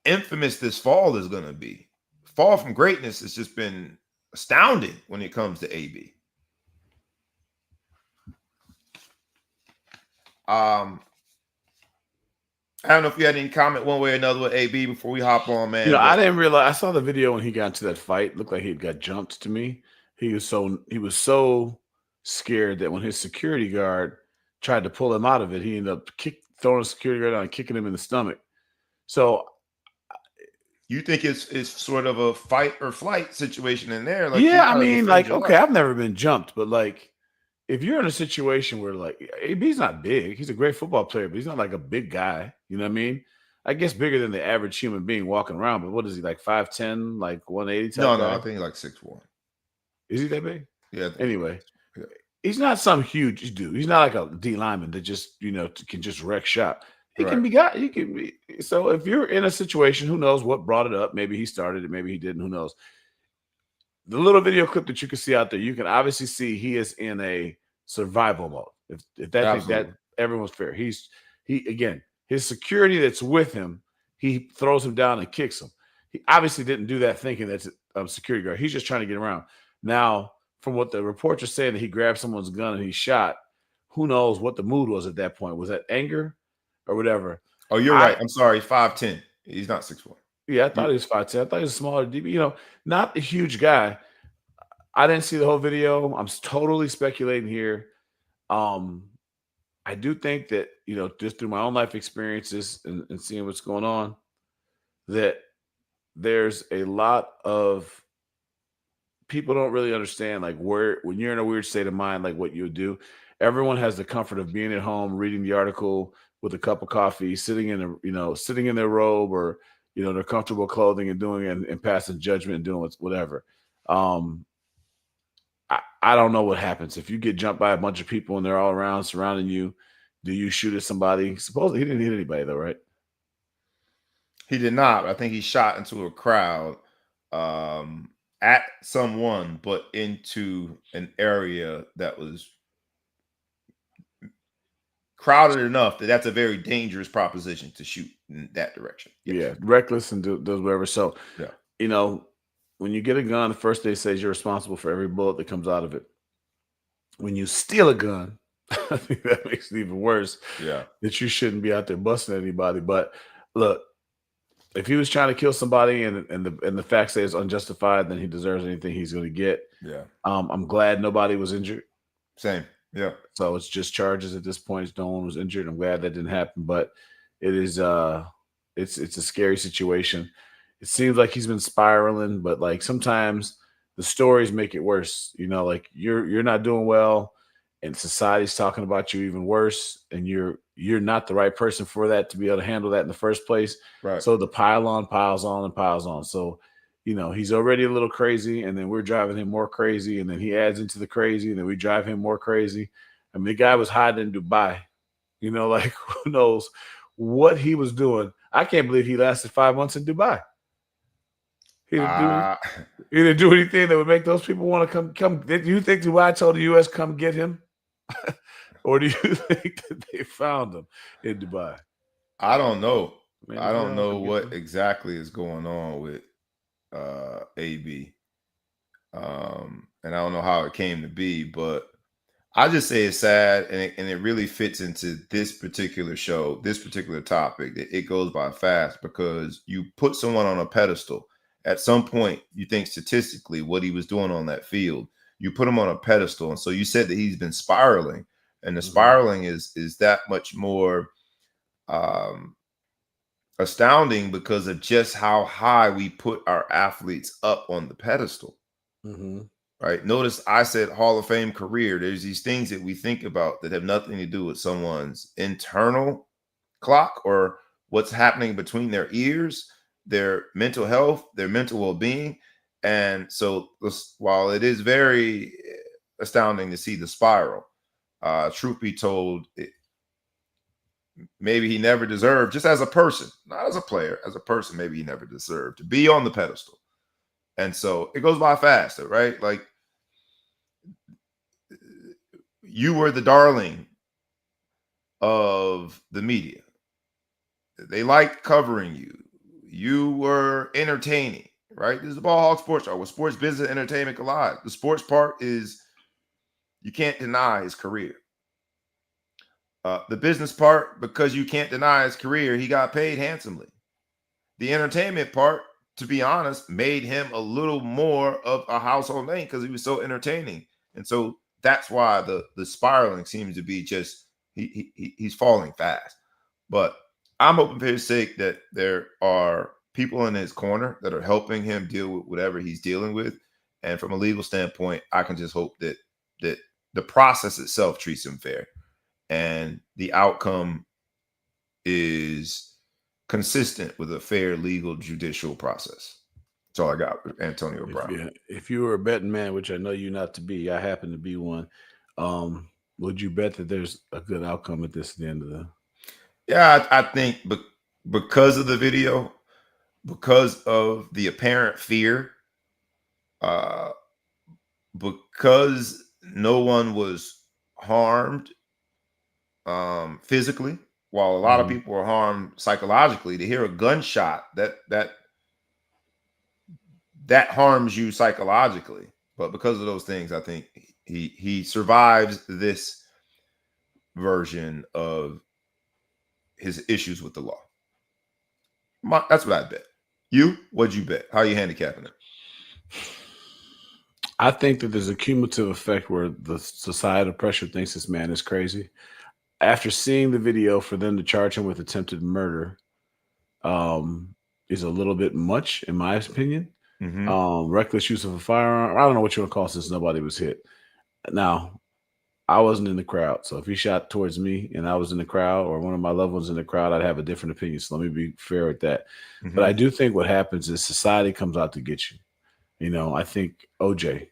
infamous this fall is going to be. Fall from greatness has just been astounding when it comes to AB. I don't know if you had any comment one way or another with AB before we hop on, man. I didn't realize. I saw the video when he got into that fight. It looked like he got jumped to me. He was so scared that when his security guard tried to pull him out of it, he ended up throwing the security guard down and kicking him in the stomach. So you think it's sort of a fight or flight situation in there? Like, yeah, I mean, like, okay, I've never been jumped, but like, if you're in a situation where like AB's not big, he's a great football player, but he's not like a big guy. You know what I mean? I guess bigger than the average human being walking around. But what is he, like 5'10", like 180? No, I think he's like 6'1". Is he that big? Yeah. Anyway, he's not some huge dude. He's not like a D lineman that just can just wreck shop. He can be got. He can be. So if you're in a situation, who knows what brought it up? Maybe he started it. Maybe he didn't. Who knows? The little video clip that you can see out there, you can obviously see he is in a survival mode. If that everyone's fair, he again, his security that's with him he throws him down and kicks him. He obviously didn't do that thinking that's a security guard. He's just trying to get around. Now, from what the reports are saying, that he grabbed someone's gun and he shot. Who knows what the mood was at that point? Was that anger or whatever? Oh, you're right. I'm sorry. 5'10". He's not 6'1". Yeah, I thought he was 5'10". I thought he was a smaller DB. Not a huge guy. I didn't see the whole video. I'm totally speculating here. I do think that, just through my own life experiences and seeing what's going on, that there's a lot of people don't really understand, like, when you're in a weird state of mind, like what you would do. Everyone has the comfort of being at home, reading the article with a cup of coffee, sitting in their robe or, their comfortable clothing and doing it and passing judgment and doing whatever. I don't know what happens if you get jumped by a bunch of people and they're all around surrounding you. Do you shoot at somebody? Supposedly he didn't hit anybody though, right? He did not. I think he shot into a crowd, at someone, but into an area that was crowded enough that that's a very dangerous proposition to shoot in that direction. Yes. Yeah, reckless and does whatever. So, yeah. When you get a gun, the first day says you're responsible for every bullet that comes out of it. When you steal a gun, I think that makes it even worse. Yeah. That you shouldn't be out there busting anybody. But look, if he was trying to kill somebody and the facts say it's unjustified, then he deserves anything he's going to get. Yeah. I'm glad nobody was injured. Same. Yeah. So it's just charges at this point. No one was injured. I'm glad that didn't happen, but it is it's a scary situation. It seems like he's been spiraling, but like sometimes the stories make it worse. Like you're not doing well, and society's talking about you even worse, and you're not the right person for that to be able to handle that in the first place. Right. So the piles on and piles on. So he's already a little crazy, and then we're driving him more crazy, and then he adds into the crazy, and then we drive him more crazy. I mean, the guy was hiding in Dubai. Like who knows what he was doing. I can't believe he lasted 5 months in Dubai. He didn't do anything that would make those people want to come. Do you think Dubai told the U.S. come get him? Or do you think that they found him in Dubai? I don't know. Man, I don't know what exactly is going on with AB. And I don't know how it came to be, but I just say it's sad, and it really fits into this particular show, this particular topic. It goes by fast because you put someone on a pedestal. At some point, you think statistically what he was doing on that field, you put him on a pedestal. And so you said that he's been spiraling, and the spiraling is that much more astounding because of just how high we put our athletes up on the pedestal. Right. Notice I said Hall of Fame career. There's these things that we think about that have nothing to do with someone's internal clock or what's happening between their ears, their mental health, their mental well-being. And so while it is very astounding to see the spiral, truth be told, maybe he never deserved, just as a person, not as a player, as a person, maybe he never deserved to be on the pedestal. And so it goes by faster, right? Like you were the darling of the media. They liked covering you. You were entertaining, right? This is the Ball Hog Sports Show, where sports, business, and entertainment collide. The sports part is you can't deny his career. The business part, because you can't deny his career, he got paid handsomely. The entertainment part, to be honest, made him a little more of a household name because he was so entertaining. And so that's why the spiraling seems to be just he's falling fast. But I'm hoping for his sake that there are people in his corner that are helping him deal with whatever he's dealing with. And from a legal standpoint, I can just hope that the process itself treats him fair and the outcome is consistent with a fair legal judicial process. That's all I got with Antonio Brown. If you were a betting man, which I know you not to be, I happen to be one, would you bet that there's a good outcome at the end of the... Yeah, I think because of the video, because of the apparent fear, because no one was harmed physically, while a lot of people are harmed psychologically, to hear a gunshot that harms you psychologically. But because of those things, I think he survives this version of his issues with the law. That's what I bet. What'd you bet? How are you handicapping it? I think that there's a cumulative effect where the societal pressure thinks this man is crazy. After seeing the video, for them to charge him with attempted murder is a little bit much, in my opinion. Reckless use of a firearm. I don't know what you want to call it since nobody was hit. Now, I wasn't in the crowd. So if he shot towards me and I was in the crowd, or one of my loved ones in the crowd, I'd have a different opinion. So let me be fair with that. But I do think what happens is society comes out to get you. I think OJ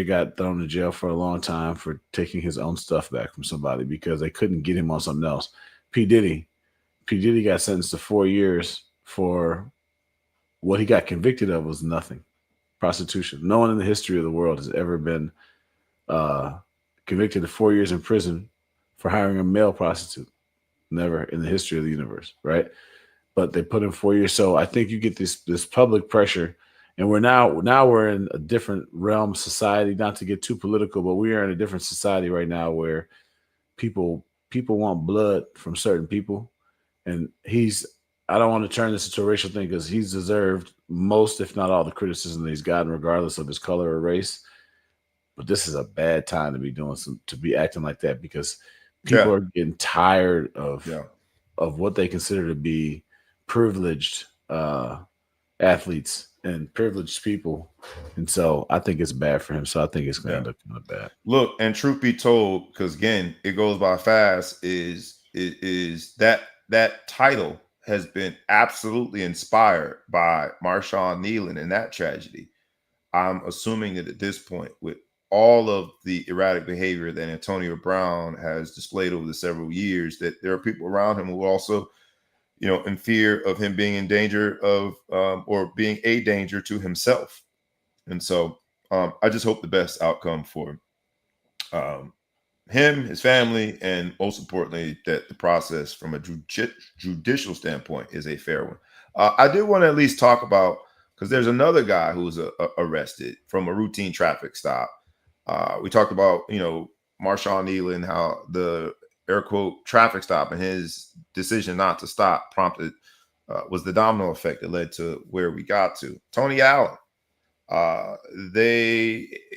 got thrown in jail for a long time for taking his own stuff back from somebody because they couldn't get him on something else. P. Diddy got sentenced to 4 years for what he got convicted of was nothing. Prostitution. No one in the history of the world has ever been convicted of 4 years in prison for hiring a male prostitute. Never in the history of the universe, right? But they put him 4 years. So I think you get this public pressure. And we're in a different realm society, not to get too political, but we are in a different society right now where people want blood from certain people. And I don't want to turn this into a racial thing because he's deserved most, if not all, the criticism that he's gotten, regardless of his color or race. But this is a bad time to be acting like that because people are getting tired of what they consider to be privileged athletes and privileged people. And so I think it's bad for him. So I think it's going to end up kind of bad. Look, and truth be told, because again, it goes by fast, is that title has been absolutely inspired by Marshawn Kneeland and that tragedy. I'm assuming that at this point, with all of the erratic behavior that Antonio Brown has displayed over the several years, that there are people around him who also, in fear of him being in danger of or being a danger to himself. And so I just hope the best outcome for him, his family, and most importantly, that the process from a judicial standpoint is a fair one. I did want to at least talk about, because there's another guy who was arrested from a routine traffic stop. We talked about, Marshawn Kneeland, how the air quote traffic stop and his decision not to stop prompted was the domino effect that led to where we got to. Tony Allen,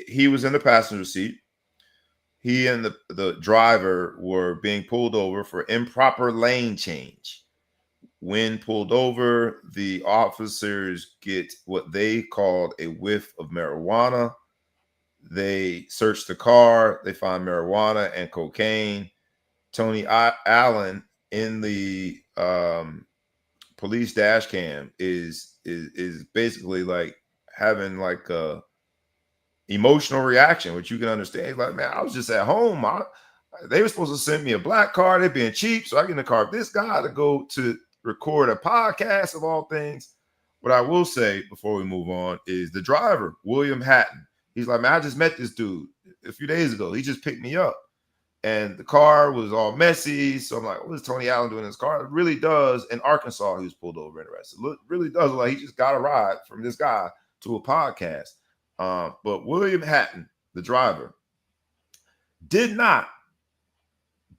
he was in the passenger seat. He and the driver were being pulled over for improper lane change. When pulled over, the officers get what they called a whiff of marijuana. They search the car. They find marijuana and cocaine. Tony Allen in the police dash cam is basically like having like a emotional reaction, which you can understand. He's like, man, I was just at home. They were supposed to send me a black car. They're being cheap, so I get in the car with this guy to go to record a podcast of all things. What I will say before we move on is the driver, William Hatton. He's like, man, I just met this dude a few days ago. He just picked me up. And the car was all messy. So I'm like, what is Tony Allen doing in his car? It really does. In Arkansas, he was pulled over and arrested. It really does look like he just got a ride from this guy to a podcast. But William Hatton, the driver, did not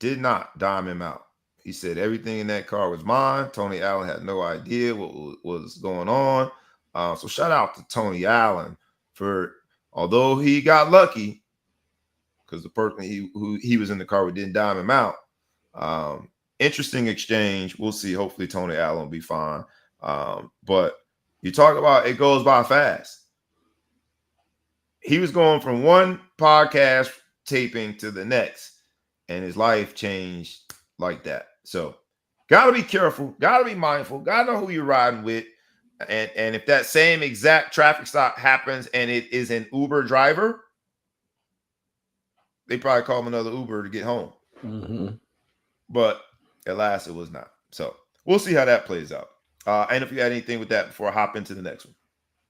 dime him out. He said everything in that car was mine. Tony Allen had no idea what was going on. So shout out to Tony Allen for, although he got lucky, because the person who he was in the car with didn't dime him out. Interesting exchange. We'll see. Hopefully Tony Allen will be fine. But you talk about it goes by fast. He was going from one podcast taping to the next, and his life changed like that. So got to be careful. Got to be mindful. Got to know who you're riding with. And if that same exact traffic stop happens and it is an Uber driver, they probably call him another Uber to get home. Mm-hmm. But at last, it was not. So we'll see how that plays out. And if you had anything with that before I hop into the next one.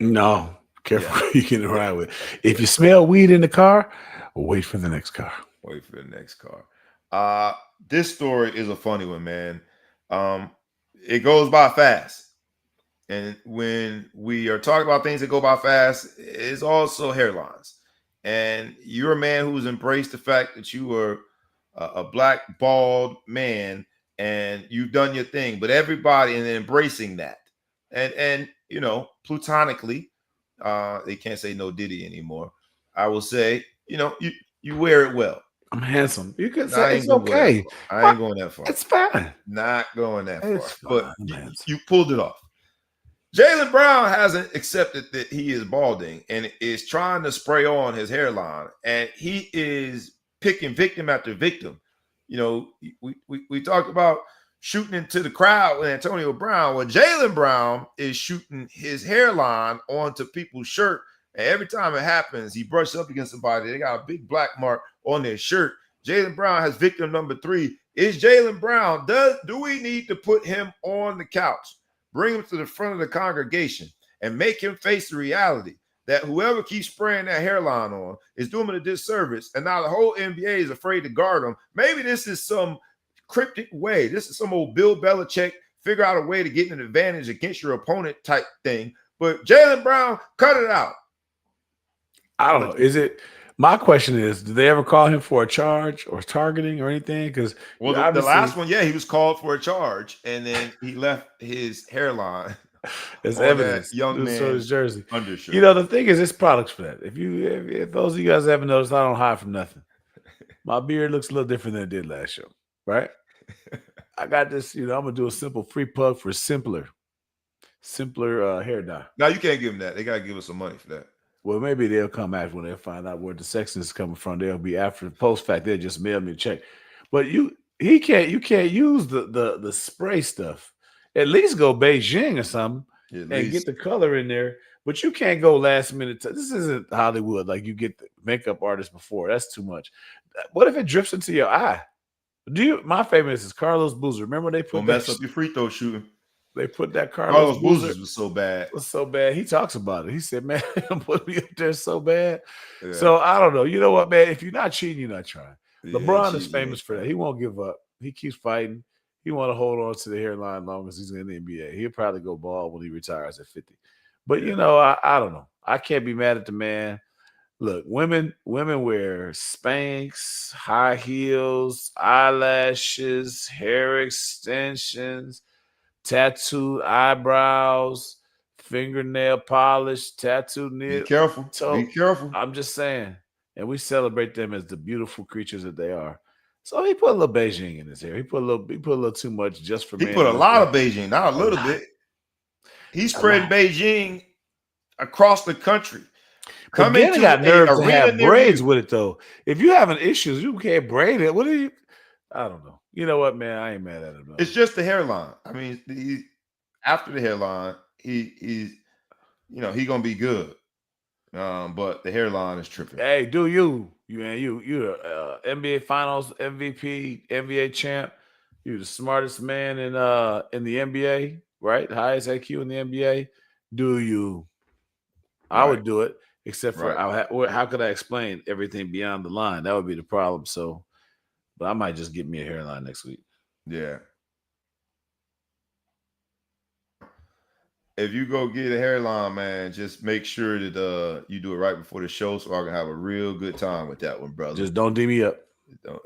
No. Careful who you get to ride with. If you smell weed in the car, wait for the next car. Wait for the next car. This story is a funny one, man. Um, it goes by fast. And when we are talking about things that go by fast, it's also hairlines. And you're a man who's embraced the fact that you are a black, bald man and you've done your thing, but everybody and embracing that. And platonically, they can't say no Diddy anymore. I will say, you wear it well. I'm handsome. You can I say ain't it's gonna go that okay. far. I ain't going that far. It's fine. Not going that It's far. But fine. I'm handsome. you pulled it off. Jaylen Brown hasn't accepted that he is balding and is trying to spray on his hairline, and he is picking victim after victim. We talked about shooting into the crowd with Antonio Brown. Well, Jaylen Brown is shooting his hairline onto people's shirt, and every time it happens, he brushes up against somebody. They got a big black mark on their shirt. Jaylen Brown has victim number 3. Is Jaylen Brown? Do we need to put him on the couch? Bring him to the front of the congregation and make him face the reality that whoever keeps spraying that hairline on is doing him a disservice. And now the whole NBA is afraid to guard him. Maybe this is some cryptic way. This is some old Bill Belichick figure out a way to get an advantage against your opponent type thing. But Jaylen Brown, cut it out. I don't know. Is it? My question is, did they ever call him for a charge or targeting or anything? Because the last one, he was called for a charge, and then he left his hairline as evidence. Young man, his jersey undershirt. The thing is, it's products for that. If those of you guys haven't noticed, I don't hide from nothing. My beard looks a little different than it did last show, right? I got this. I'm gonna do a simple free plug for simpler hair dye. Now you can't give them that. They gotta give us some money for that. Well, maybe they'll come after when they find out where the section is coming from. They'll be after the post fact. They'll just mail me a check. But you can't use the spray stuff. At least go Beijing or something and get the color in there. But you can't go last minute. This isn't Hollywood. Like you get the makeup artist before. That's too much. What if it drips into your eye? My favorite is Carlos Boozer. Remember they put mess up your free throw shooting. They put that Carlos Boozer was so bad. It was so bad. He talks about it. He said, "Man, put me up there so bad." Yeah. So I don't know. You know what, man? If you're not cheating, you're not trying. LeBron is famous for that. He won't give up. He keeps fighting. He want to hold on to the hairline long as he's in the NBA. He'll probably go bald when he retires at 50. But I don't know. I can't be mad at the man. Look, women wear Spanx, high heels, eyelashes, hair extensions, tattooed eyebrows, fingernail polish, tattooed nail. Be careful. Be careful. I'm just saying. And we celebrate them as the beautiful creatures that they are. So he put a little Beijing in his hair. He put a little too much just for me. He put a lot of Beijing, not a little bit. He spread Beijing across the country. Come in, got nerve to have braids with it though. If you having issues, you can't braid it. What are you? I don't know. You know what, man? I ain't mad at him. No. It's just the hairline. I mean, after the hairline, he's gonna be good. But the hairline is tripping. Hey, you NBA Finals MVP, NBA champ. You're the smartest man in the NBA, right? Highest IQ in the NBA. Do you? I would do it, except for how could I explain everything beyond the line? That would be the problem. So, but I might just get me a hairline next week. Yeah. If you go get a hairline, man, just make sure that you do it right before the show so I can have a real good time with that one, brother. Just don't D me up. Don't.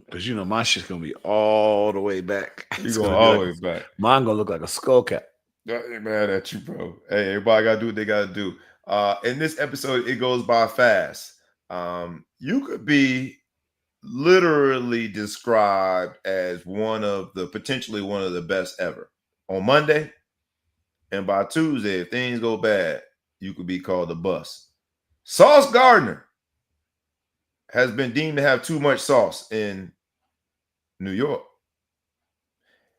Because my shit's gonna be all the way back. You're going all the way back. Mine gonna look like a skull cap. I ain't mad at you, bro. Hey, everybody gotta do what they gotta do. In this episode, it goes by fast. You could be literally described as potentially one of the best ever on Monday. And by Tuesday, if things go bad, you could be called a bust. Sauce Gardner has been deemed to have too much sauce in New York.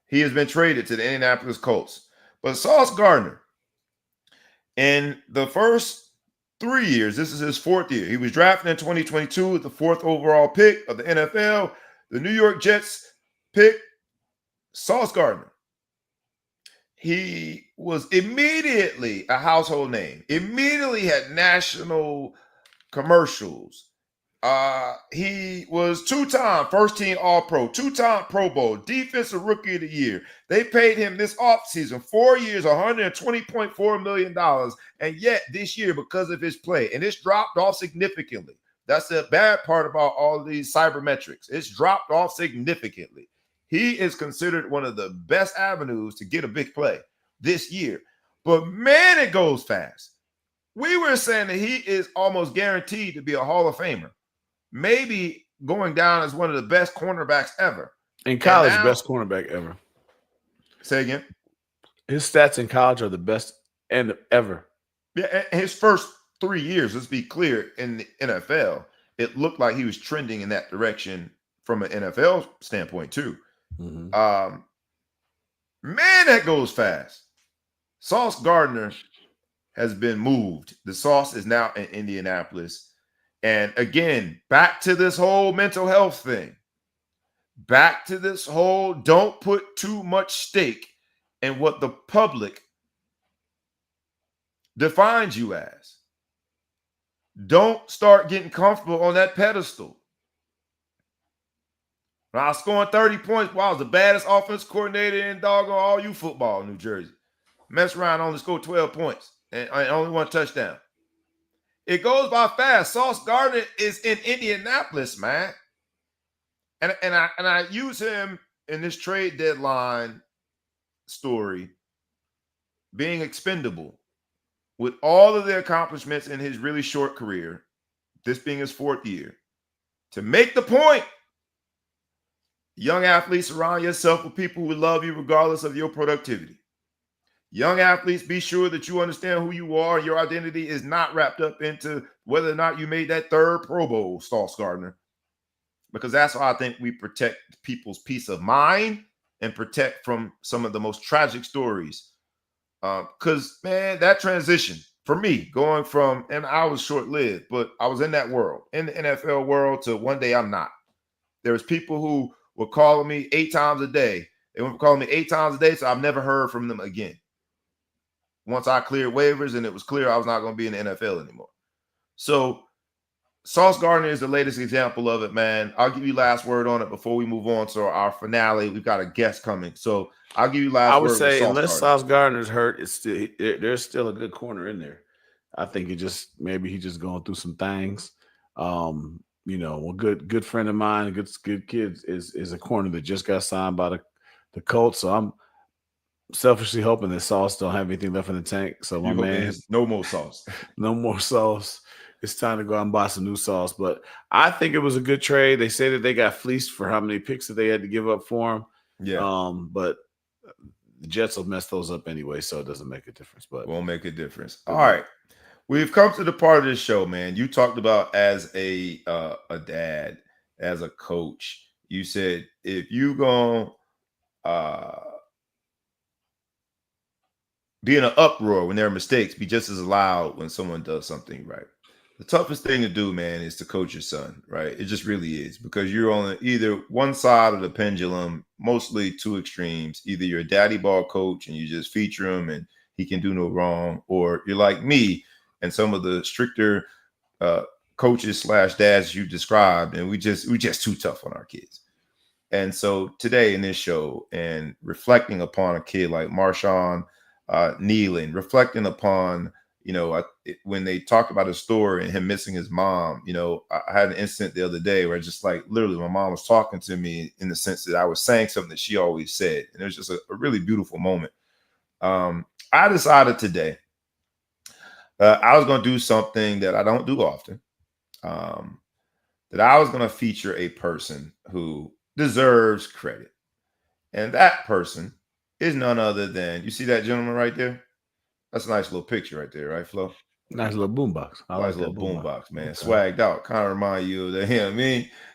He has been traded to the Indianapolis Colts. But Sauce Gardner, in the first 3 years, this is his 4th year. He was drafted in 2022 with the 4th overall pick of the NFL. The New York Jets picked Sauce Gardner. He was immediately a household name, immediately had national commercials, He was two-time first-team All-Pro, two-time Pro Bowl, Defensive Rookie of the Year. They paid him this offseason 4 years, $120.4 million. And yet this year, because of his play, and it's dropped off significantly. That's the bad part about all these cybermetrics. It's dropped off significantly. He is considered one of the best avenues to get a big play this year. But man, it goes fast. We were saying that he is almost guaranteed to be a Hall of Famer. Maybe going down as one of the best cornerbacks ever. In college, best cornerback ever. Say again? His stats in college are the best and ever. Yeah, his first 3 years, let's be clear, in the NFL, it looked like he was trending in that direction from an NFL standpoint too. Mm-hmm. Man, that goes fast. Sauce Gardner has been moved. The Sauce is now in Indianapolis. And again, back to this whole mental health thing. Back to this whole don't put too much stake in what the public defines you as. Don't start getting comfortable on that pedestal. When I was scoring 30 points, I was the baddest offense coordinator in doggone all you football in New Jersey. Mess around, only scored 12 points and only one touchdown. It goes by fast. Sauce Gardner is in Indianapolis, man. And I use him in this trade deadline story being expendable with all of the accomplishments in his really short career, this being his 4th year, to make the point. Young athletes, surround yourself with people who love you regardless of your productivity. Young athletes, be sure that you understand who you are. Your identity is not wrapped up into whether or not you made that 3rd Pro Bowl, Sauce Gardner. Because that's how I think we protect people's peace of mind and protect from some of the most tragic stories. Because, man, that transition for me, going from, and I was short-lived, but I was in that world, in the NFL world, to one day I'm not. There was people who were calling me 8 times a day. They were calling me 8 times a day, so I've never heard from them again. Once I cleared waivers and it was clear I was not going to be in the NFL anymore. So Sauce Gardner is the latest example of it, man. I'll give you last word on it before we move on to our finale. We've got a guest coming. So I'll give you last word. I would say unless Sauce Gardner's hurt, there's still a good corner in there. I think maybe he's just going through some things. A good friend of mine, good kid is a corner that just got signed by the Colts. So I'm selfishly hoping that Sauce don't have anything left in the tank. So my man, no more Sauce. No more Sauce. It's time to go out and buy some new Sauce. But I think it was a good trade. They say that they got fleeced for how many picks that they had to give up for him. Yeah. But the Jets will mess those up anyway, so it doesn't make a difference. But won't make a difference. All right. We've come to the part of this show, man. You talked about as a dad, as a coach. You said if you gonna be in an uproar when there are mistakes, be just as loud when someone does something right. The toughest thing to do, man, is to coach your son, right? It just really is, because you're on either one side of the pendulum, mostly two extremes. Either you're a daddy ball coach and you just feature him and he can do no wrong, or you're like me and some of the stricter coaches / dads you described, and we just too tough on our kids. And so today in this show, and reflecting upon a kid like Marshawn Kneeland, reflecting upon, when they talked about his story and him missing his mom, I had an incident the other day where just like literally my mom was talking to me in the sense that I was saying something that she always said. And it was just a really beautiful moment. I decided today I was going to do something that I don't do often, that I was going to feature a person who deserves credit. And that person is none other than, you see that gentleman right there? That's a nice little picture right there, right, Flo? Nice little boombox. Nice little boombox, man. Okay. Swagged out. Kind of remind you of him.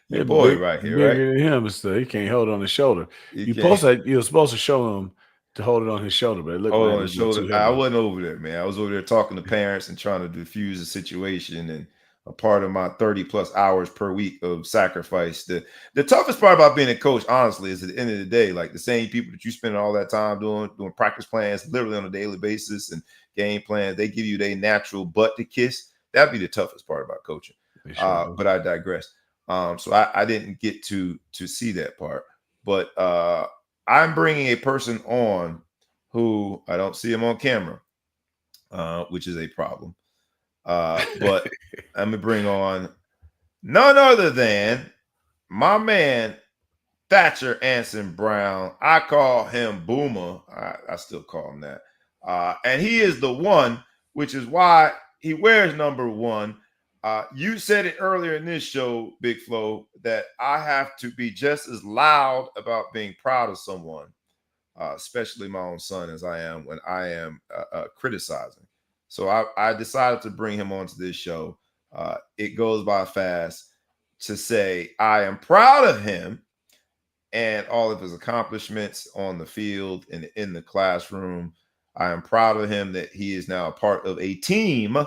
Your boy boy right here, right? Bigger than him, so he can't hold it on his shoulder. You're supposed to show him to hold it on his shoulder, but it looked on his shoulder. I wasn't over there, man. I was over there talking to parents and trying to diffuse the situation, and a part of my 30+ hours per week of sacrifice. The toughest part about being a coach, honestly, is at the end of the day, like the same people that you spend all that time doing practice plans literally on a daily basis and game plans, they give you their natural butt to kiss. That'd be the toughest part about coaching. But I digress. So I didn't get to see that part. But I'm bringing a person on who I don't see him on camera, which is a problem. But I'm gonna bring on none other than my man Thatcher Anson Brown. I call him Boomer. I still call him that. And he is the one, which is why he wears number 1. You said it earlier in this show, Big Flo, that I have to be just as loud about being proud of someone, especially my own son, as I am when I am criticizing. So I decided to bring him onto this show. It goes by fast to say I am proud of him and all of his accomplishments on the field and in the classroom. I am proud of him that he is now a part of a team,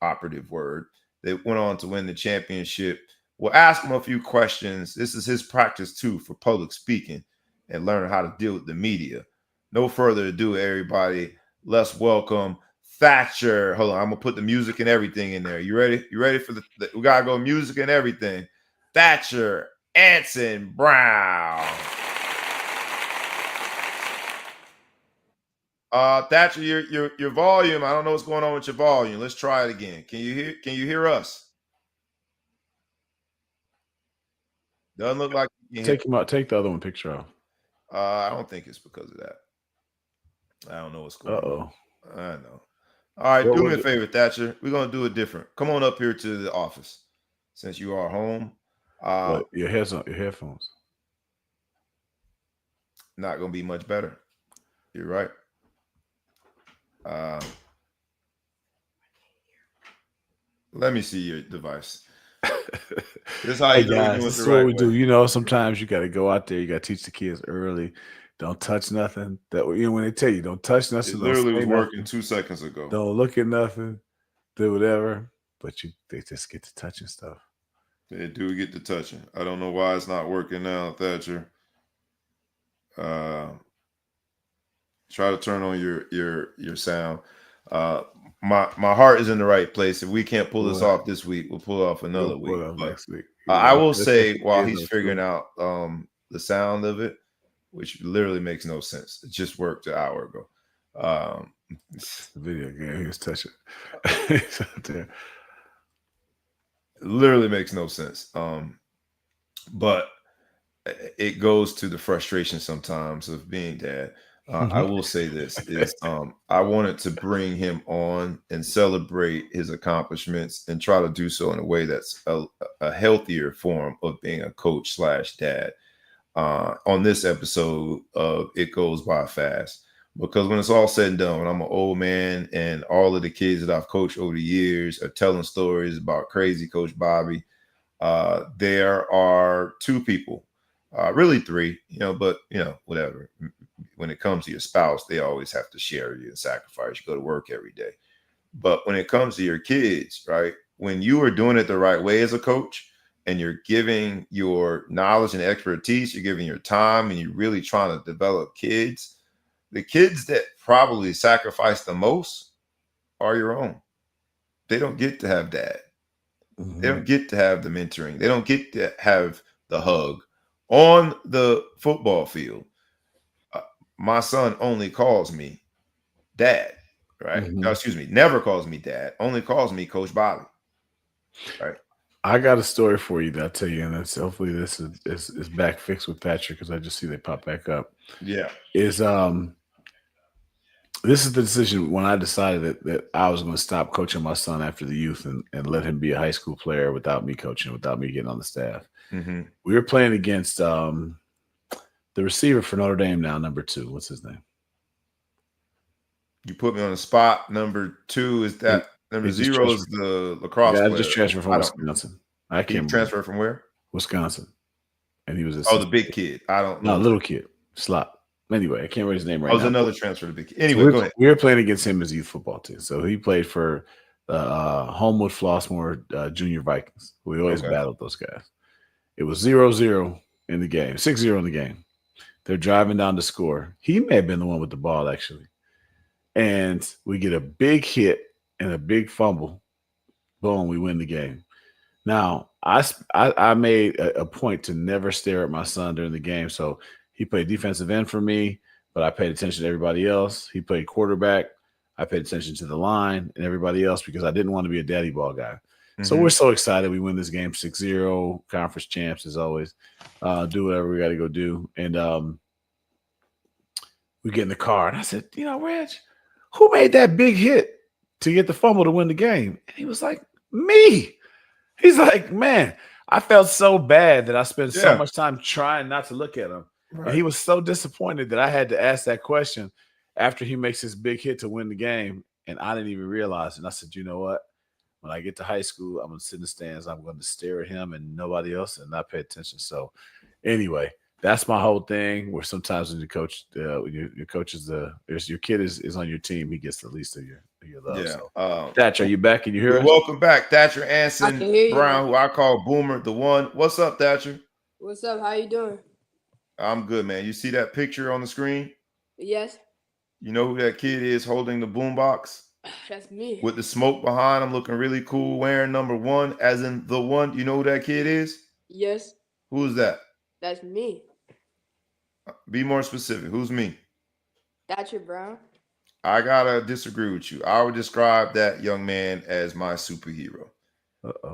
operative word, that went on to win the championship. We'll ask him a few questions. This is his practice too for public speaking and learning how to deal with the media. No further ado, everybody. Let's welcome Thatcher. Hold on, I'm gonna put the music and everything in there. You ready? You ready for the we gotta go music and everything. Thatcher Anson Brown. Thatcher, your volume. I don't know what's going on with your volume. Let's try it again. Can you hear us? Doesn't look like you can Take him out. Take the other one picture off. I don't think it's because of that. I don't know what's going on. I know. All right, do me a favor, Thatcher. We're gonna do it different. Come on up here to the office since you are home. Your headphones. Not gonna be much better. You're right. Let me see your device. This is how you guys, this is what we do. You know, sometimes you got to go out there. You got to teach the kids early. Don't touch nothing. That when they tell you don't touch nothing, it literally was working 2 seconds ago. Don't look at nothing. Do whatever. But they just get to touching stuff. They do get to touching. I don't know why it's not working now, Thatcher. Try to turn on your sound. My heart is in the right place. If we can't pull this off this week, we'll pull it off another week. Next week. I will say while he's figuring out the sound of it, which literally makes no sense. It just worked an hour ago. The video game, he was touching. He's out there. It literally makes no sense. But it goes to the frustration sometimes of being dad. I will say this is I wanted to bring him on and celebrate his accomplishments and try to do so in a way that's a healthier form of being a coach / dad. On this episode of It Goes By Fast, because when it's all said and done, when I'm an old man and all of the kids that I've coached over the years are telling stories about crazy Coach Bobby, there are 2 people, really 3, but whatever. When it comes to your spouse, they always have to share you and sacrifice. You go to work every day. But when it comes to your kids, right, when you are doing it the right way as a coach and you're giving your knowledge and expertise, you're giving your time and you're really trying to develop kids, the kids that probably sacrifice the most are your own. They don't get to have dad. Mm-hmm. They don't get to have the mentoring. They don't get to have the hug on the football field. My son only calls me dad, right? Mm-hmm. No, excuse me, never calls me dad, only calls me Coach Bobby, right? I got a story for you that I'll tell you, and that's hopefully this is back fixed with Thatcher because I just see they pop back up. Yeah. This is the decision when I decided that I was going to stop coaching my son after the youth and let him be a high school player without me coaching, without me getting on the staff. Mm-hmm. We were playing against the receiver for Notre Dame now, number 2. What's his name? You put me on the spot. Number 2 is that. Number 0 is the lacrosse player. I just transferred from Wisconsin. I can't transfer from where? Wisconsin. And he was the big kid. I don't know. No, little kid. Slot. Anyway, I can't remember his name right now. It was another transfer to big kid. Anyway, go ahead. We were playing against him as youth football team. So he played for Homewood Flossmoor Junior Vikings. We always battled those guys. It was 0-0 in the game, 6-0 in the game. They're driving down to score. He may have been the one with the ball, actually. And we get a big hit and a big fumble. Boom, we win the game. Now, I made a point to never stare at my son during the game. So he played defensive end for me, but I paid attention to everybody else. He played quarterback. I paid attention to the line and everybody else because I didn't want to be a daddy ball guy. So we're so excited. We win this game 6-0, conference champs as always. Do whatever we got to go do. And we get in the car. And I said, Reg, who made that big hit to get the fumble to win the game? And he was like, me. He's like, man, I felt so bad that I spent so much time trying not to look at him. Right. And he was so disappointed that I had to ask that question after he makes his big hit to win the game. And I didn't even realize it. And I said, you know what? When I get to high school, I'm going to sit in the stands. I'm going to stare at him and nobody else and not pay attention. So anyway, that's my whole thing. Where sometimes when your coach, your coach is your kid is on your team, he gets the least of your love. Yeah. So, Thatcher, are you back? Can you hear us? Welcome back, Thatcher Anson Brown, who I call Boomer, the one. What's up, Thatcher? What's up? How you doing? I'm good, man. You see that picture on the screen? Yes. You know who that kid is holding the boombox? That's me. With the smoke behind him, looking really cool, wearing number 1, as in the one. You know who that kid is? Yes. Who's that? That's me. Be more specific. Who's me? Thatcher Brown. I gotta disagree with you. I would describe that young man as my superhero.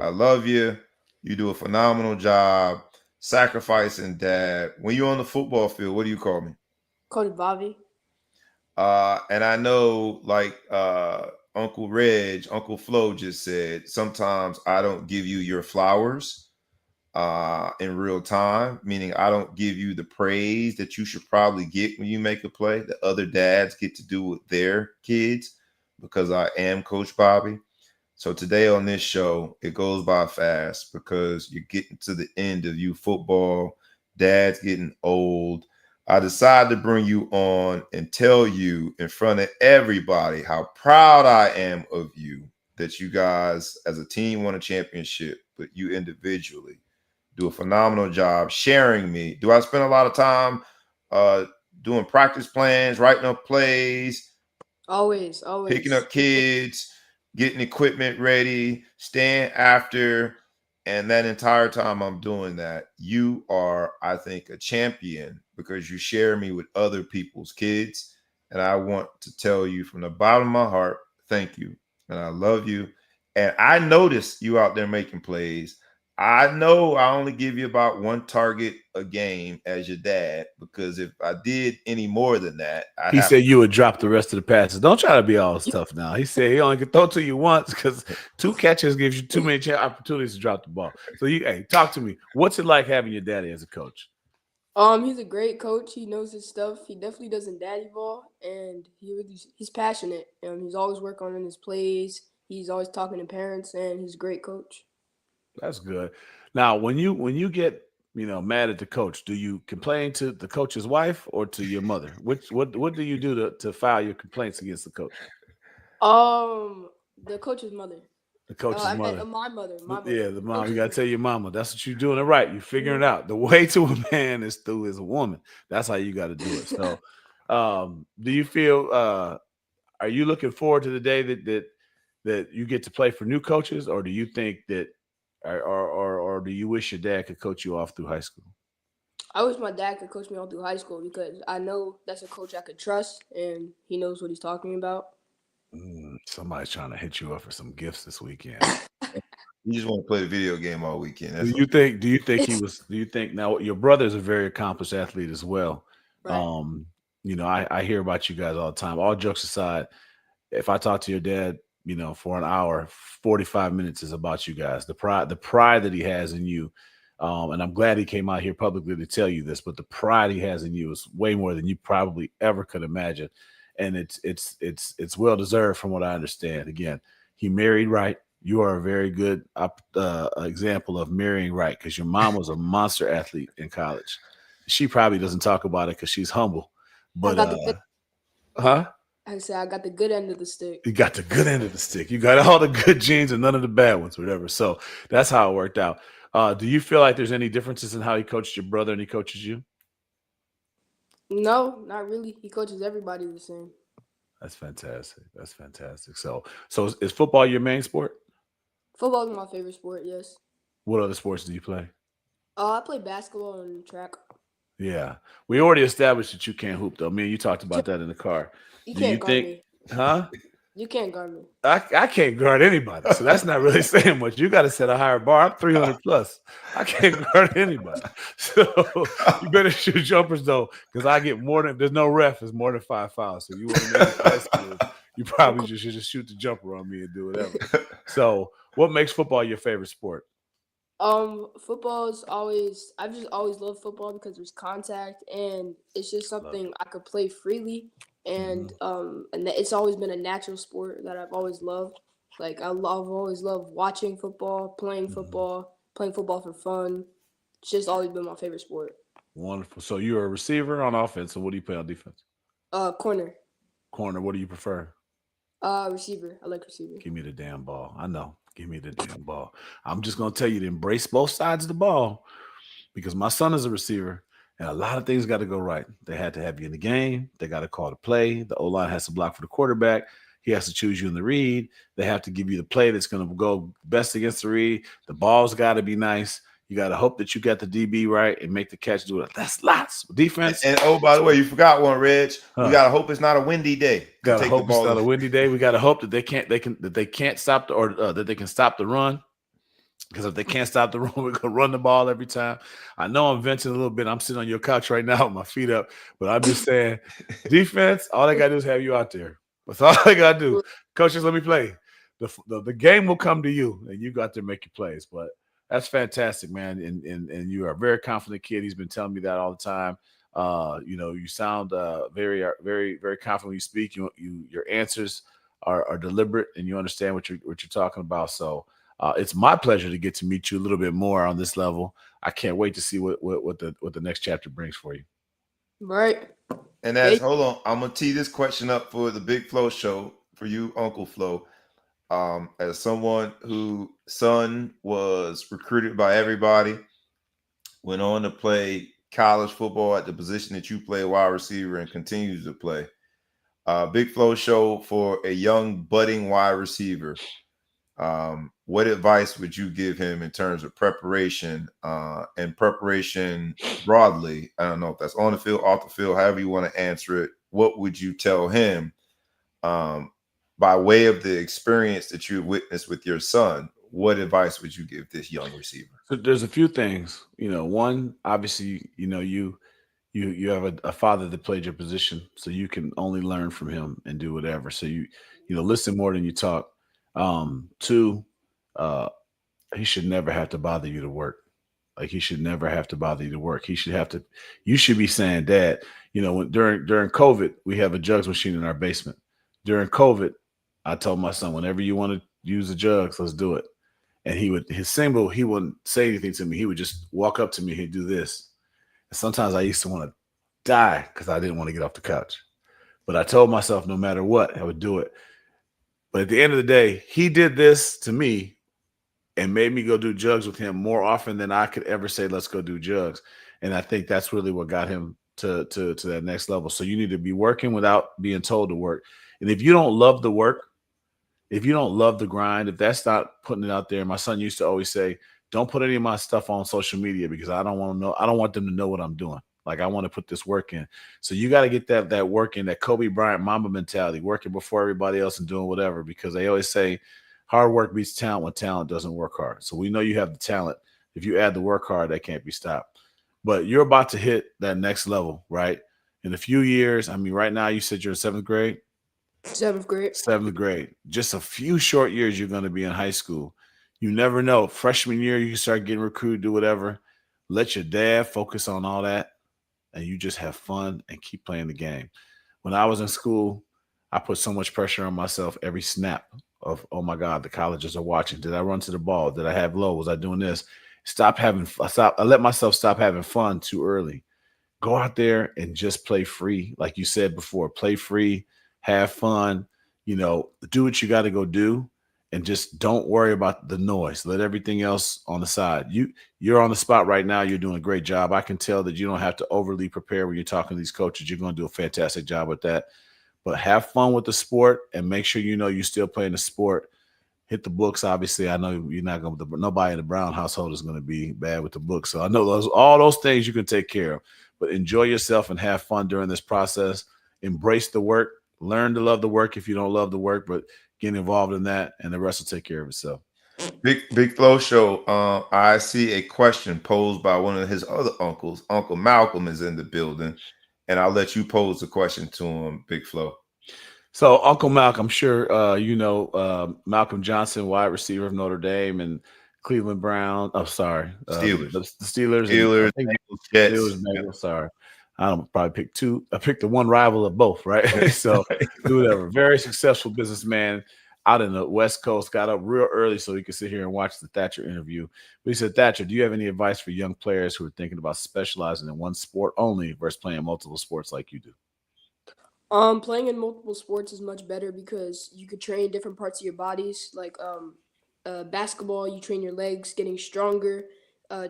I love you. You do a phenomenal job sacrificing dad. When you're on the football field, what do you call me? Coach Bobby. And I know, like Uncle Reg, Uncle Flo just said, sometimes I don't give you your flowers in real time, meaning I don't give you the praise that you should probably get when you make a play that other dads get to do with their kids, because I am Coach Bobby. So today on this show, it goes by fast because you're getting to the end of you football. Dad's getting old. I decided to bring you on and tell you in front of everybody how proud I am of you, that you guys as a team won a championship, but you individually do a phenomenal job sharing me. Do I spend a lot of time doing practice plans, writing up plays? Always. Picking up kids, getting equipment ready, staying after. And that entire time I'm doing that, you are, I think, a champion because you share me with other people's kids. And I want to tell you from the bottom of my heart, thank you. And I love you. And I notice you out there making plays. I know I only give you about 1 target a game as your dad, because if I did any more than that, he said you would drop the rest of the passes. Don't try to be all tough now. He said he only could throw to you once because 2 catches gives you too many opportunities to drop the ball. So talk to me. What's it like having your daddy as a coach? He's a great coach. He knows his stuff. He definitely doesn't daddy ball, and he's passionate. He's always working on his plays. He's always talking to parents, and he's a great coach. That's good. Now, when you get mad at the coach, do you complain to the coach's wife or to your mother? What do you do to file your complaints against the coach? The coach's mother. The coach's mother. My mother. Yeah, the mom. You gotta tell your mama. That's what you're doing it right. You're figuring it out. The way to a man is through his woman. That's how you got to do it. So, do you feel? Are you looking forward to the day that you get to play for new coaches, or do you think that? Or do you wish your dad could coach you off through high school? I wish my dad could coach me all through high school because I know that's a coach I could trust and he knows what he's talking about. Somebody's trying to hit you up for some gifts this weekend. You just want to play the video game all weekend. Do you think do you think now your brother is a very accomplished athlete as well? Right. I hear about you guys all the time. All jokes aside, if I talk to your dad, for an hour, 45 minutes is about you guys. The pride that he has in you. And I'm glad he came out here publicly to tell you this, but the pride he has in you is way more than you probably ever could imagine. And it's well deserved from what I understand. Again, he married right. You are a very good example of marrying right, because your mom was a monster athlete in college. She probably doesn't talk about it because she's humble. But I said I got the good end of the stick. You got the good end of the stick. You got all the good genes and none of the bad ones, whatever. So that's how it worked out. Do you feel like there's any differences in how he coached your brother and he coaches you? No, not really. He coaches everybody the same. That's fantastic. So is football your main sport? Football is my favorite sport, yes. What other sports do you play? I play basketball and track. Yeah. We already established that you can't hoop, though. Me and you talked about that in the car. You Do you can't guard think, me. huh? You can't guard me. I can't guard anybody, so that's not really saying much. You got to set a higher bar. I'm 300 plus. I can't guard anybody. So you better shoot jumpers, though, because I get more than – there's no ref. It's more than 5 fouls. So you want to make that skills, you probably should just shoot the jumper on me and do whatever. So what makes football your favorite sport? Football is always. I've just always loved football because there's contact and it's just something I could play freely, and it's always been a natural sport that I've always loved. Like I've always loved watching football, playing football for fun. It's just always been my favorite sport. Wonderful. So you're a receiver on offense. So what do you play on defense? Corner. Corner. What do you prefer? Receiver. I like receiver. Give me the damn ball. I know. Give me the damn ball. I'm just going to tell you to embrace both sides of the ball because my son is a receiver and a lot of things got to go right. They had to have you in the game. They got to call the play. The O-line has to block for the quarterback. He has to choose you in the read. They have to give you the play that's going to go best against the read. The ball's got to be nice. You got to hope that you got the DB right and make the catch. Do it. That's lots. Defense. And oh, by the way, you forgot one, Reg. We gotta hope it's not a windy day. Gotta hope it's not a windy day. We gotta hope that they can't stop that they can stop the run. Because if they can't stop the run, we're gonna run the ball every time. I know I'm venting a little bit. I'm sitting on your couch right now with my feet up, but I'm just saying, defense. All they gotta do is have you out there. That's all they gotta do. Coaches, let me play. The game will come to you, and you got to make your plays. But that's fantastic, man. And you are a very confident kid. He's been telling me that all the time. You sound very, very, very confident when you speak. Your answers are deliberate, and you understand what you're talking about. So it's my pleasure to get to meet you a little bit more on this level. I can't wait to see what the next chapter brings for you. Right. And hold on, I'm gonna tee this question up for the Big Flo Show for you, Uncle Flo. As someone whose son was recruited by everybody, went on to play college football at the position that you play, wide receiver, and continues to play. Big Flo Show for a young budding wide receiver. What advice would you give him in terms of preparation and preparation broadly? I don't know if that's on the field, off the field, however you want to answer it. What would you tell him by way of the experience that you witnessed with your son? What advice would you give this young receiver? So there's a few things. One, obviously, you have a father that played your position, so you can only learn from him and do whatever. So you listen more than you talk. Two, he should never have to bother you to work. Like he should never have to bother you to work. You should be saying, Dad, during COVID, we have a jugs machine in our basement. During COVID, I told my son, whenever you want to use the jugs, let's do it. And he wouldn't say anything to me. He would just walk up to me. He'd do this. And sometimes I used to want to die because I didn't want to get off the couch. But I told myself no matter what, I would do it. But at the end of the day, he did this to me and made me go do jugs with him more often than I could ever say, let's go do jugs. And I think that's really what got him to that next level. So you need to be working without being told to work. And if you don't love the work, if you don't love the grind, if that's not putting it out there, my son used to always say, don't put any of my stuff on social media because I don't want them to know what I'm doing. Like I want to put this work in. So you got to get that work in, that Kobe Bryant Mamba mentality, working before everybody else and doing whatever, because they always say hard work beats talent when talent doesn't work hard. So we know you have the talent. If you add the work hard, that can't be stopped. But you're about to hit that next level, right? In a few years, right now you said you're in 7th grade. 7th grade. 7th grade. Just a few short years, you're going to be in high school. You never know. Freshman year, you can start getting recruited, do whatever. Let your dad focus on all that, and you just have fun and keep playing the game. When I was in school, I put so much pressure on myself every snap of, oh, my God, the colleges are watching. Did I run to the ball? Did I have low? Was I doing this? I let myself stop having fun too early. Go out there and just play free. Like you said before, play free. Have fun, do what you got to go do, and just don't worry about the noise. Let everything else on the side. You're on the spot right now. You're doing a great job. I can tell that you don't have to overly prepare when you're talking to these coaches. You're going to do a fantastic job with that. But have fun with the sport and make sure you're still playing the sport. hit the books. Obviously, I know you're not going to. Nobody in the Brown household is going to be bad with the books. So I know all those things you can take care of. But enjoy yourself and have fun during this process. Embrace the work. Learn to love the work if you don't love the work, but get involved in that, and the rest will take care of itself. Big Flow Show. I see a question posed by one of his other uncles. Uncle Malcolm is in the building, and I'll let you pose the question to him, Big Flow. So Uncle Malcolm, I'm sure you know Malcolm Johnson, wide receiver of Notre Dame, and Cleveland Brown. Oh, sorry, Steelers. The Steelers. Steelers, And Jets. Steelers, Bengals, sorry. I don't probably pick two. I picked the one rival of both, right? So do whatever. Very successful businessman out in the West Coast. Got up real early so he could sit here and watch the Thatcher interview. But he said, Thatcher, do you have any advice for young players who are thinking about specializing in one sport only versus playing multiple sports like you do? Playing in multiple sports is much better because you could train different parts of your bodies. Like basketball, you train your legs, getting stronger.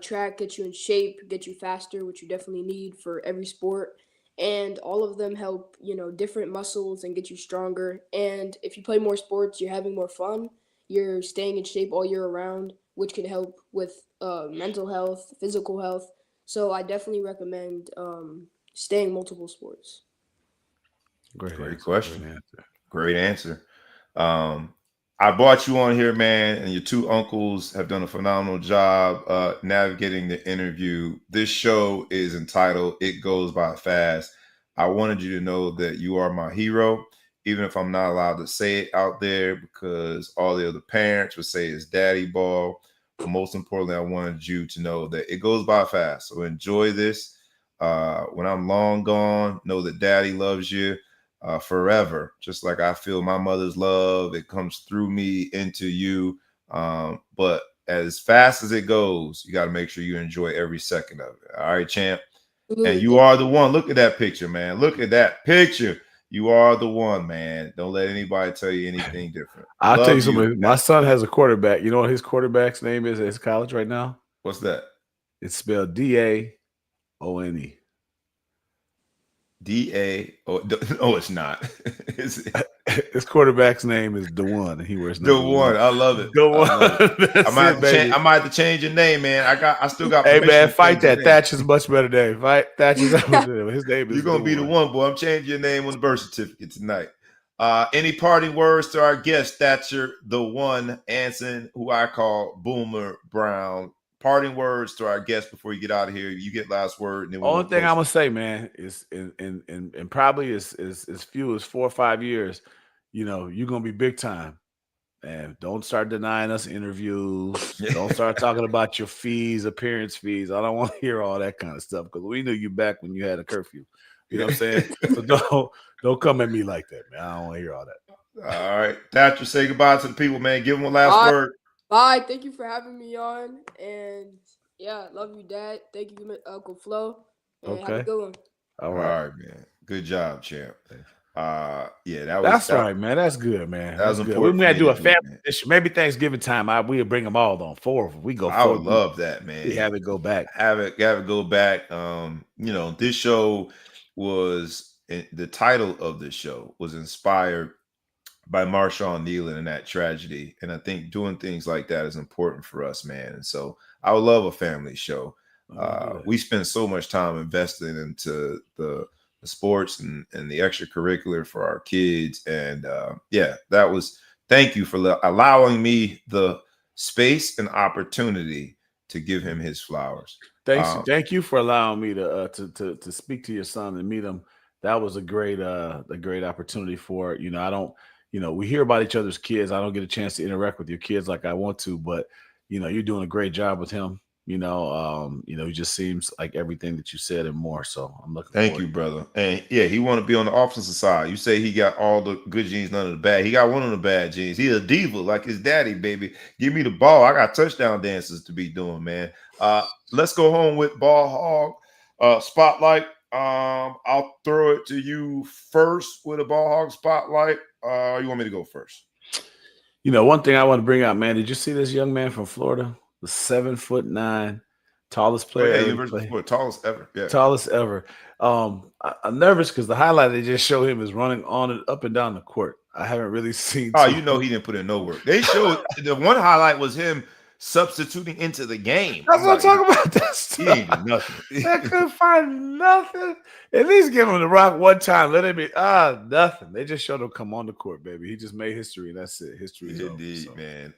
Track gets you in shape, get you faster, which you definitely need for every sport. And all of them help, different muscles and get you stronger. And if you play more sports, you're having more fun. You're staying in shape all year around, which can help with mental health, physical health. So I definitely recommend staying multiple sports. Great question. Great answer. I brought you on here, man, and your two uncles have done a phenomenal job navigating the interview. This show is entitled It Goes By Fast. I wanted you to know that you are my hero, even if I'm not allowed to say it out there because all the other parents would say it's daddy ball. But most importantly, I wanted you to know that it goes by fast. So enjoy this. When I'm long gone, know that daddy loves you. Forever, just like I feel my mother's love, it comes through me into you. But as fast as it goes, you got to make sure you enjoy every second of it. All right, champ. And you are the one. Look at that picture, man. Look at that picture. You are the one, man. Don't let anybody tell you anything different. I'll tell you something. My son has a quarterback. You know what his quarterback's name is at his college right now? What's that? It's spelled D-A-O-N-E. D-A-O. No, it's not. His quarterback's name is The One, and he wears The One. I love it. The One. I might have to change your name, man. I still got. Hey man, fight that. Thatcher's much better name. Fight Thatcher's. His name is. You're gonna be the one, boy. I'm changing your name on the birth certificate tonight. Any parting words to our guest, Thatcher, the One Anson, who I call Boomer Brown? Parting words to our guest before you get out of here. You get last word. And then only thing I'm gonna say, man, is in probably as few as 4 or 5 years, you're gonna be big time. And don't start denying us interviews. Don't start talking about your fees, appearance fees. I don't want to hear all that kind of stuff because we knew you back when you had a curfew. You know what I'm saying? So don't come at me like that, man. I don't want to hear all that. All right, Thatcher, say goodbye to the people, man. Give them a last word. Bye. Thank you for having me on. And yeah, love you, Dad. Thank you, Uncle Flo. And have a good one. All right, man. Good job, champ. Yeah, that's right, man. That's good, man. That was important. We had to do a family edition. Maybe Thanksgiving time. We'll bring them all on 4th. We go. I would love that, man. We have it go back. Have it go back. This show was the title of this show was inspired by Marshawn Kneeland and that tragedy. And I think doing things like that is important for us, man. And so I would love a family show. We spend so much time investing into the sports and the extracurricular for our kids. And thank you for allowing me the space and opportunity to give him his flowers. Thank you for allowing me to speak to your son and meet him. That was a great opportunity for it. We hear about each other's kids. I don't get a chance to interact with your kids like I want to, but you're doing a great job with him. He just seems like everything that you said and more. So I'm looking. Thank you, brother. And yeah, he want to be on the offensive side. You say he got all the good genes, none of the bad. He got one of the bad genes. He's a diva like his daddy, baby. Give me the ball. I got touchdown dances to be doing, man. Let's go home with Ball Hog Spotlight. I'll throw it to you first with a Ball Hog Spotlight. You want me to go first? One thing I want to bring out, man. Did you see this young man from Florida? The 7'9", tallest player ever. Tallest ever. Yeah. Tallest ever. I'm nervous because the highlight they just showed him is running on and up and down the court. I haven't really seen. Oh, you know he didn't put in no work. They showed the one highlight was him substituting into the game. That's I'm what I'm like, talking about. That he ain't stuff. do nothing. I couldn't find nothing. At least give him the rock one time. Let him be nothing. They just showed him come on the court, baby. He just made history, and that's it. History's over. Indeed, So. man.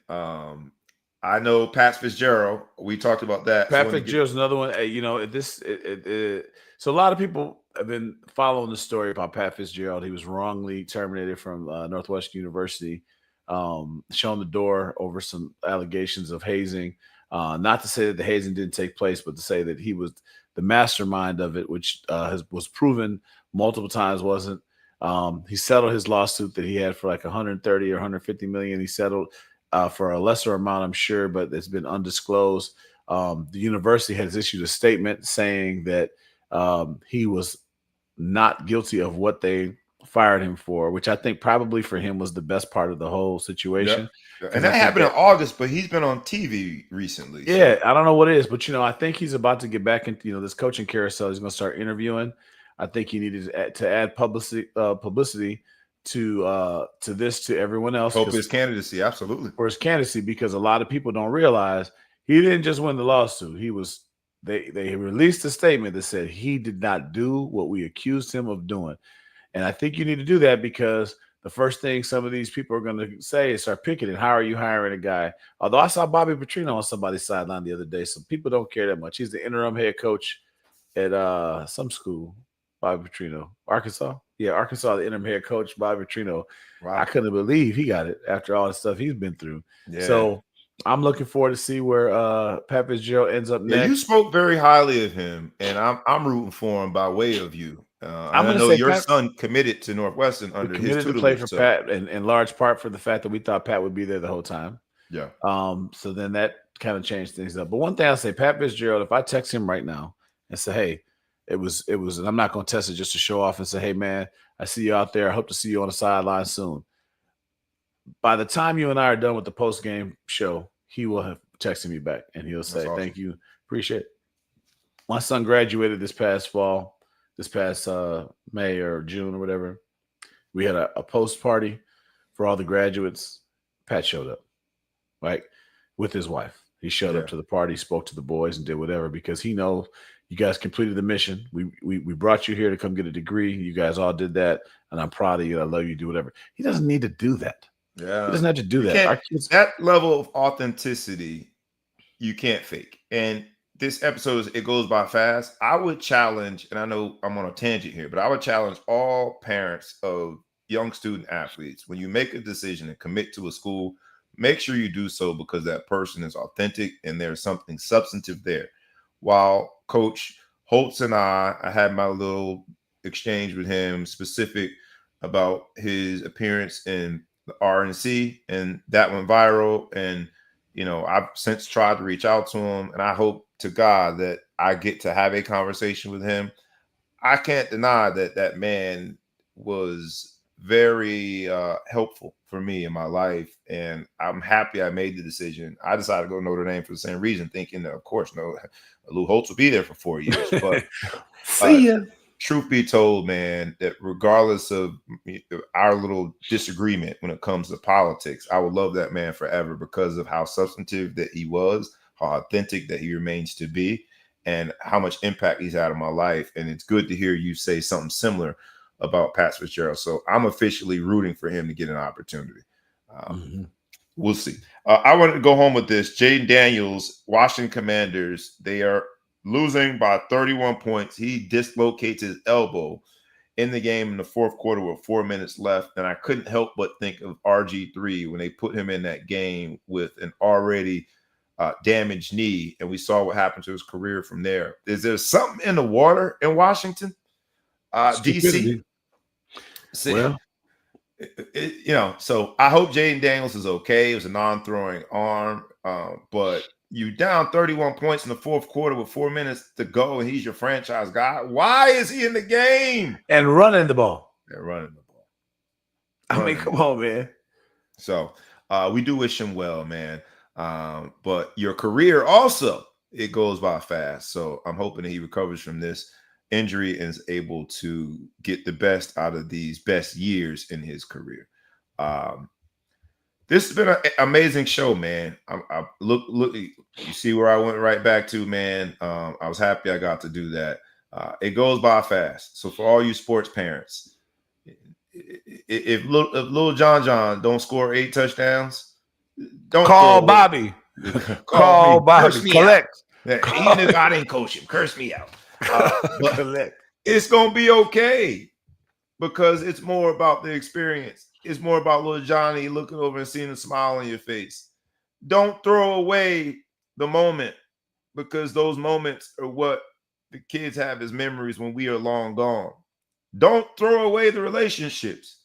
I know Pat Fitzgerald. We talked about that. Pat Fitzgerald's another one. You know, so a lot of people have been following the story about Pat Fitzgerald. He was wrongly terminated from Northwestern University, shown the door over some allegations of hazing. Not to say that the hazing didn't take place, but to say that he was the mastermind of it, which was proven multiple times wasn't. He settled his lawsuit that he had for like 130 or 150 million. He settled for a lesser amount, I'm sure, but it's been undisclosed. The university has issued a statement saying that he was not guilty of what they fired him for, which I think probably for him was the best part of the whole situation. Yep. And that happened in August, but he's been on TV recently. Yeah, so. I don't know what it is, but I think he's about to get back into this coaching carousel. He's going to start interviewing. I think he needed to add publicity to this to everyone else. Hope his candidacy, absolutely. For his candidacy, because a lot of people don't realize he didn't just win the lawsuit. They released a statement that said he did not do what we accused him of doing. And I think you need to do that because the first thing some of these people are going to say is start picketing. How are you hiring a guy? Although I saw Bobby Petrino on somebody's sideline the other day, so people don't care that much. He's the interim head coach at some school. Bobby Petrino, Arkansas. Yeah, Arkansas, the interim head coach, Bobby Petrino. Wow. I couldn't believe he got it after all the stuff he's been through. Yeah. So I'm looking forward to see where Pat Fitzgerald ends up next. You spoke very highly of him, and I'm rooting for him by way of you. I know your son committed to Northwestern under his tutelage. To play for Pat, and in large part for the fact that we thought Pat would be there the whole time. Yeah. So then that kind of changed things up. But one thing I'll say, Pat Fitzgerald, if I text him right now and say, hey, it was, and I'm not going to test it just to show off and say, hey, man, I see you out there. I hope to see you on the sideline soon. By the time you and I are done with the post-game show, he will have texted me back, and he'll say, awesome. Thank you. Appreciate it. My son graduated this past May or June or whatever. We had a post party for all the graduates. Pat showed up, right, with his wife. He showed up to the party, spoke to the boys, and did whatever because he knows you guys completed the mission. We brought you here to come get a degree. You guys all did that, and I'm proud of you. I love you. Do whatever. He doesn't need to do that. Yeah, he doesn't have to do that. Our kids, that level of authenticity, you can't fake. And this episode, it goes by fast. I would challenge, and I know I'm on a tangent here, but I would challenge all parents of young student athletes. When you make a decision and commit to a school, make sure you do so because that person is authentic and there's something substantive there. While Coach Holtz and I had my little exchange with him specific about his appearance in the RNC, and that went viral. And, I've since tried to reach out to him, and I hope to God that I get to have a conversation with him. I can't deny that that man was very helpful for me in my life, and I'm happy I made the decision. I decided to go to Notre Dame for the same reason, thinking that, of course, Lou Holtz will be there for 4 years. But see ya. Truth be told, man, that regardless of our little disagreement when it comes to politics, I would love that man forever because of how substantive that he was, how authentic that he remains to be, and how much impact he's had on my life. And it's good to hear you say something similar about Pat Fitzgerald. So I'm officially rooting for him to get an opportunity. We'll see. I wanted to go home with this. Jayden Daniels, Washington Commanders, they are losing by 31 points. He dislocates his elbow in the game in the fourth quarter with 4 minutes left. And I couldn't help but think of RG3 when they put him in that game with an already damaged knee. And we saw what happened to his career from there. Is there something in the water in Washington? DC? Well, so I hope Jayden Daniels is okay. It was a non-throwing arm, but you down 31 points in the fourth quarter with 4 minutes to go, and he's your franchise guy. Why is he in the game? And running the ball. Come on, man. So we do wish him well, man. But your career also, it goes by fast. So I'm hoping that he recovers from this injury and is able to get the best out of these best years in his career. This has been an amazing show, man. I look. You see where I went right back to, man. I was happy I got to do that. It goes by fast. So for all you sports parents, if little John don't score 8 touchdowns, don't Call Bobby. Call me. Bobby. Curse me Collect. out. Even if I didn't coach him, curse me out. But Collect. it's gonna be okay because it's more about the experience. It's more about little Johnny looking over and seeing a smile on your face. Don't throw away the moment because those moments are what the kids have as memories when we are long gone. Don't throw away the relationships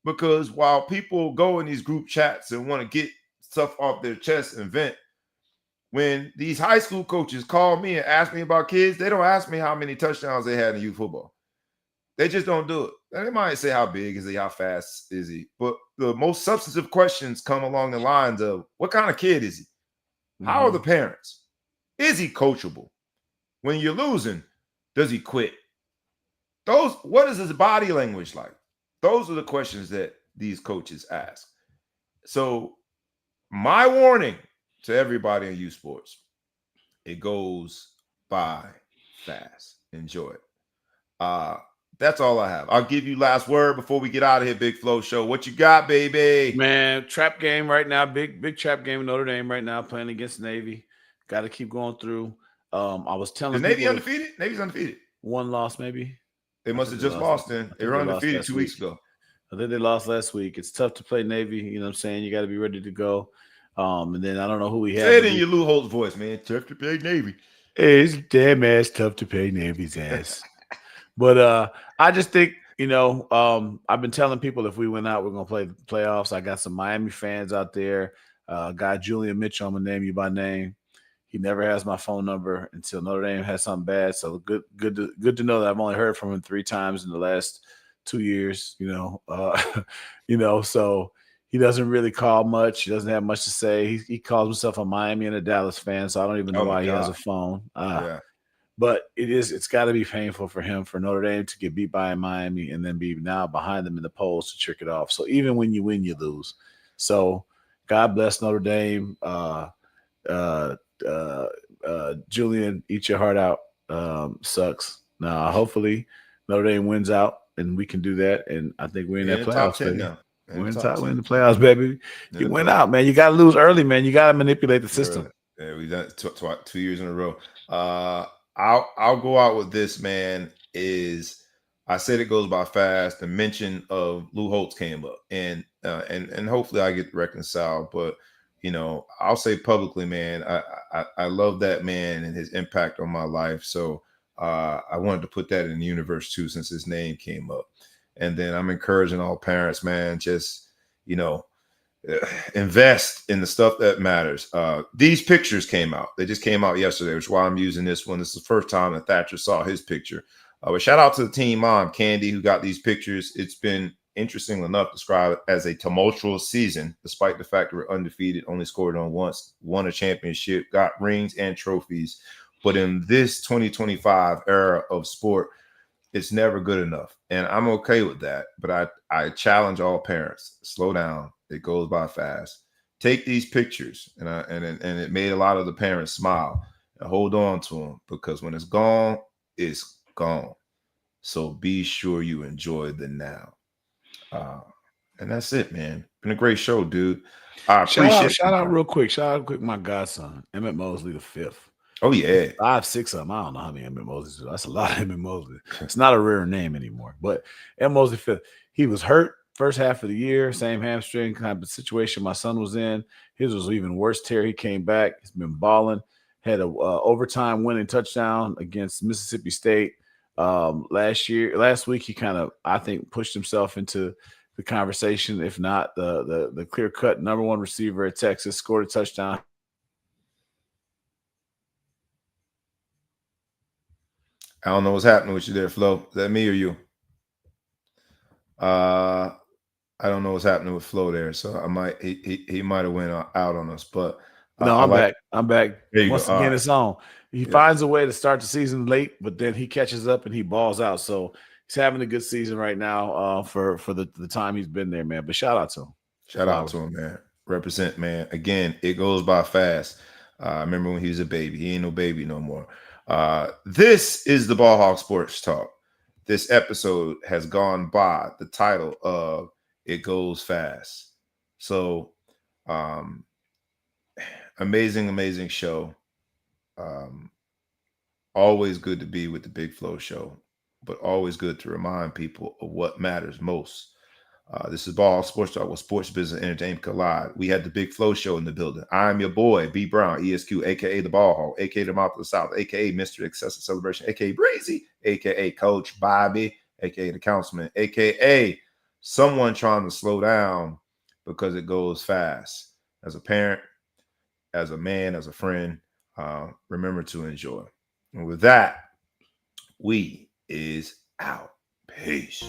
because while people go in these group chats and want to get stuff off their chest and vent, when these high school coaches call me and ask me about kids, they don't ask me how many touchdowns they had in youth football. They just don't do it. They might say how big is he, how fast is he, but the most substantive questions come along the lines of what kind of kid is he? How are the parents? Is he coachable? When you're losing, does he quit? What is his body language like? Those are the questions that these coaches ask. So my warning to everybody in youth sports, it goes by fast. Enjoy it. That's all I have. I'll give you last word before we get out of here, Big Flow Show. What you got, baby? Man, trap game right now. Big trap game in Notre Dame right now, playing against Navy. Got to keep going through. I was telling Is Navy undefeated? Navy's undefeated. One loss, maybe. They must have just lost then. They were undefeated 2 weeks ago. I think they lost last week. It's tough to play Navy. You know what I'm saying? You got to be ready to go. And then I don't know who we have. Say it in your Lou Holtz voice, man. Tough to play Navy. It's damn ass tough to pay Navy's ass. But I just think, I've been telling people if we went out, we're going to play the playoffs. I got some Miami fans out there. Guy Julian Mitchell, I'm going to name you by name. He never has my phone number until Notre Dame has something bad. So good to know that I've only heard from him 3 times in the last 2 years, so he doesn't really call much. He doesn't have much to say. He calls himself a Miami and a Dallas fan, so I don't even know why he has a phone. But it's got to be painful for him, for Notre Dame to get beat by Miami and then be now behind them in the polls to trick it off. So even when you win, you lose. So God bless Notre Dame. Julian, eat your heart out. Sucks. Now, hopefully Notre Dame wins out and we can do that. And I think we're in that playoffs, baby. We're in the playoffs, baby. You win out, man. You got to lose early, man. You got to manipulate the system. Yeah, we done it 2 years in a row. I'll go out with this, man. Is I said it goes by fast. The mention of Lou Holtz came up, and hopefully I get reconciled. But I'll say publicly, man, I love that man and his impact on my life. So I wanted to put that in the universe too, since his name came up. And then I'm encouraging all parents, man, just invest in the stuff that matters. These pictures came out. They just came out yesterday, which is why I'm using this one. This is the first time that Thatcher saw his picture. But shout out to the team mom, Candy, who got these pictures. It's been, interesting enough, described as a tumultuous season, despite the fact that we're undefeated, only scored on once, won a championship, got rings and trophies. But in this 2025 era of sport, it's never good enough. And I'm okay with that. But I challenge all parents, slow down. It goes by fast. Take these pictures. And it made a lot of the parents smile. And hold on to them, because when it's gone, it's gone. So be sure you enjoy the now. And that's it, man. Been a great show, dude. I appreciate it. Shout out real quick, my godson, Emmett Mosley the 5th. Oh, yeah. 5, 6 of them. I don't know how many Emmett Mosleys are. That's a lot of Emmett Mosley. It's not a rare name anymore. But Emmett Mosley 5th, he was hurt first half of the year, same hamstring kind of situation my son was in. His was even worse tear. He came back. He's been balling. Had a overtime winning touchdown against Mississippi State. Last week, he kind of, I think, pushed himself into the conversation, if not the clear-cut number 1 receiver at Texas, scored a touchdown. I don't know what's happening with you there, Flo. Is that me or you? I don't know what's happening with Flo there, so he might have went out on us, but no, I'm back. I'm back. Once go. Again, it's on. He finds a way to start the season late, but then he catches up and he balls out. So he's having a good season right now for the time he's been there, man. But shout out to him. Shout out to him, man. Represent, man. Again, it goes by fast. I remember when he was a baby. He ain't no baby no more. This is the Ball Hawk Sports Talk. This episode has gone by the title of It Goes Fast. So, amazing show. Always good to be with the Big Flow Show, but always good to remind people of what matters most. This is Ball Sports Talk, with sports, business, and entertainment collide. We had the Big Flow Show in the building. I'm your boy, B Brown, ESQ, aka the Ball Hawk, aka the Mouth of the South, aka Mr. Excessive Celebration, aka Breezy, aka Coach Bobby, aka the Councilman, aka someone trying to slow down because it goes fast. As a parent, as a man, as a friend, remember to enjoy. And with that, we is out. Peace.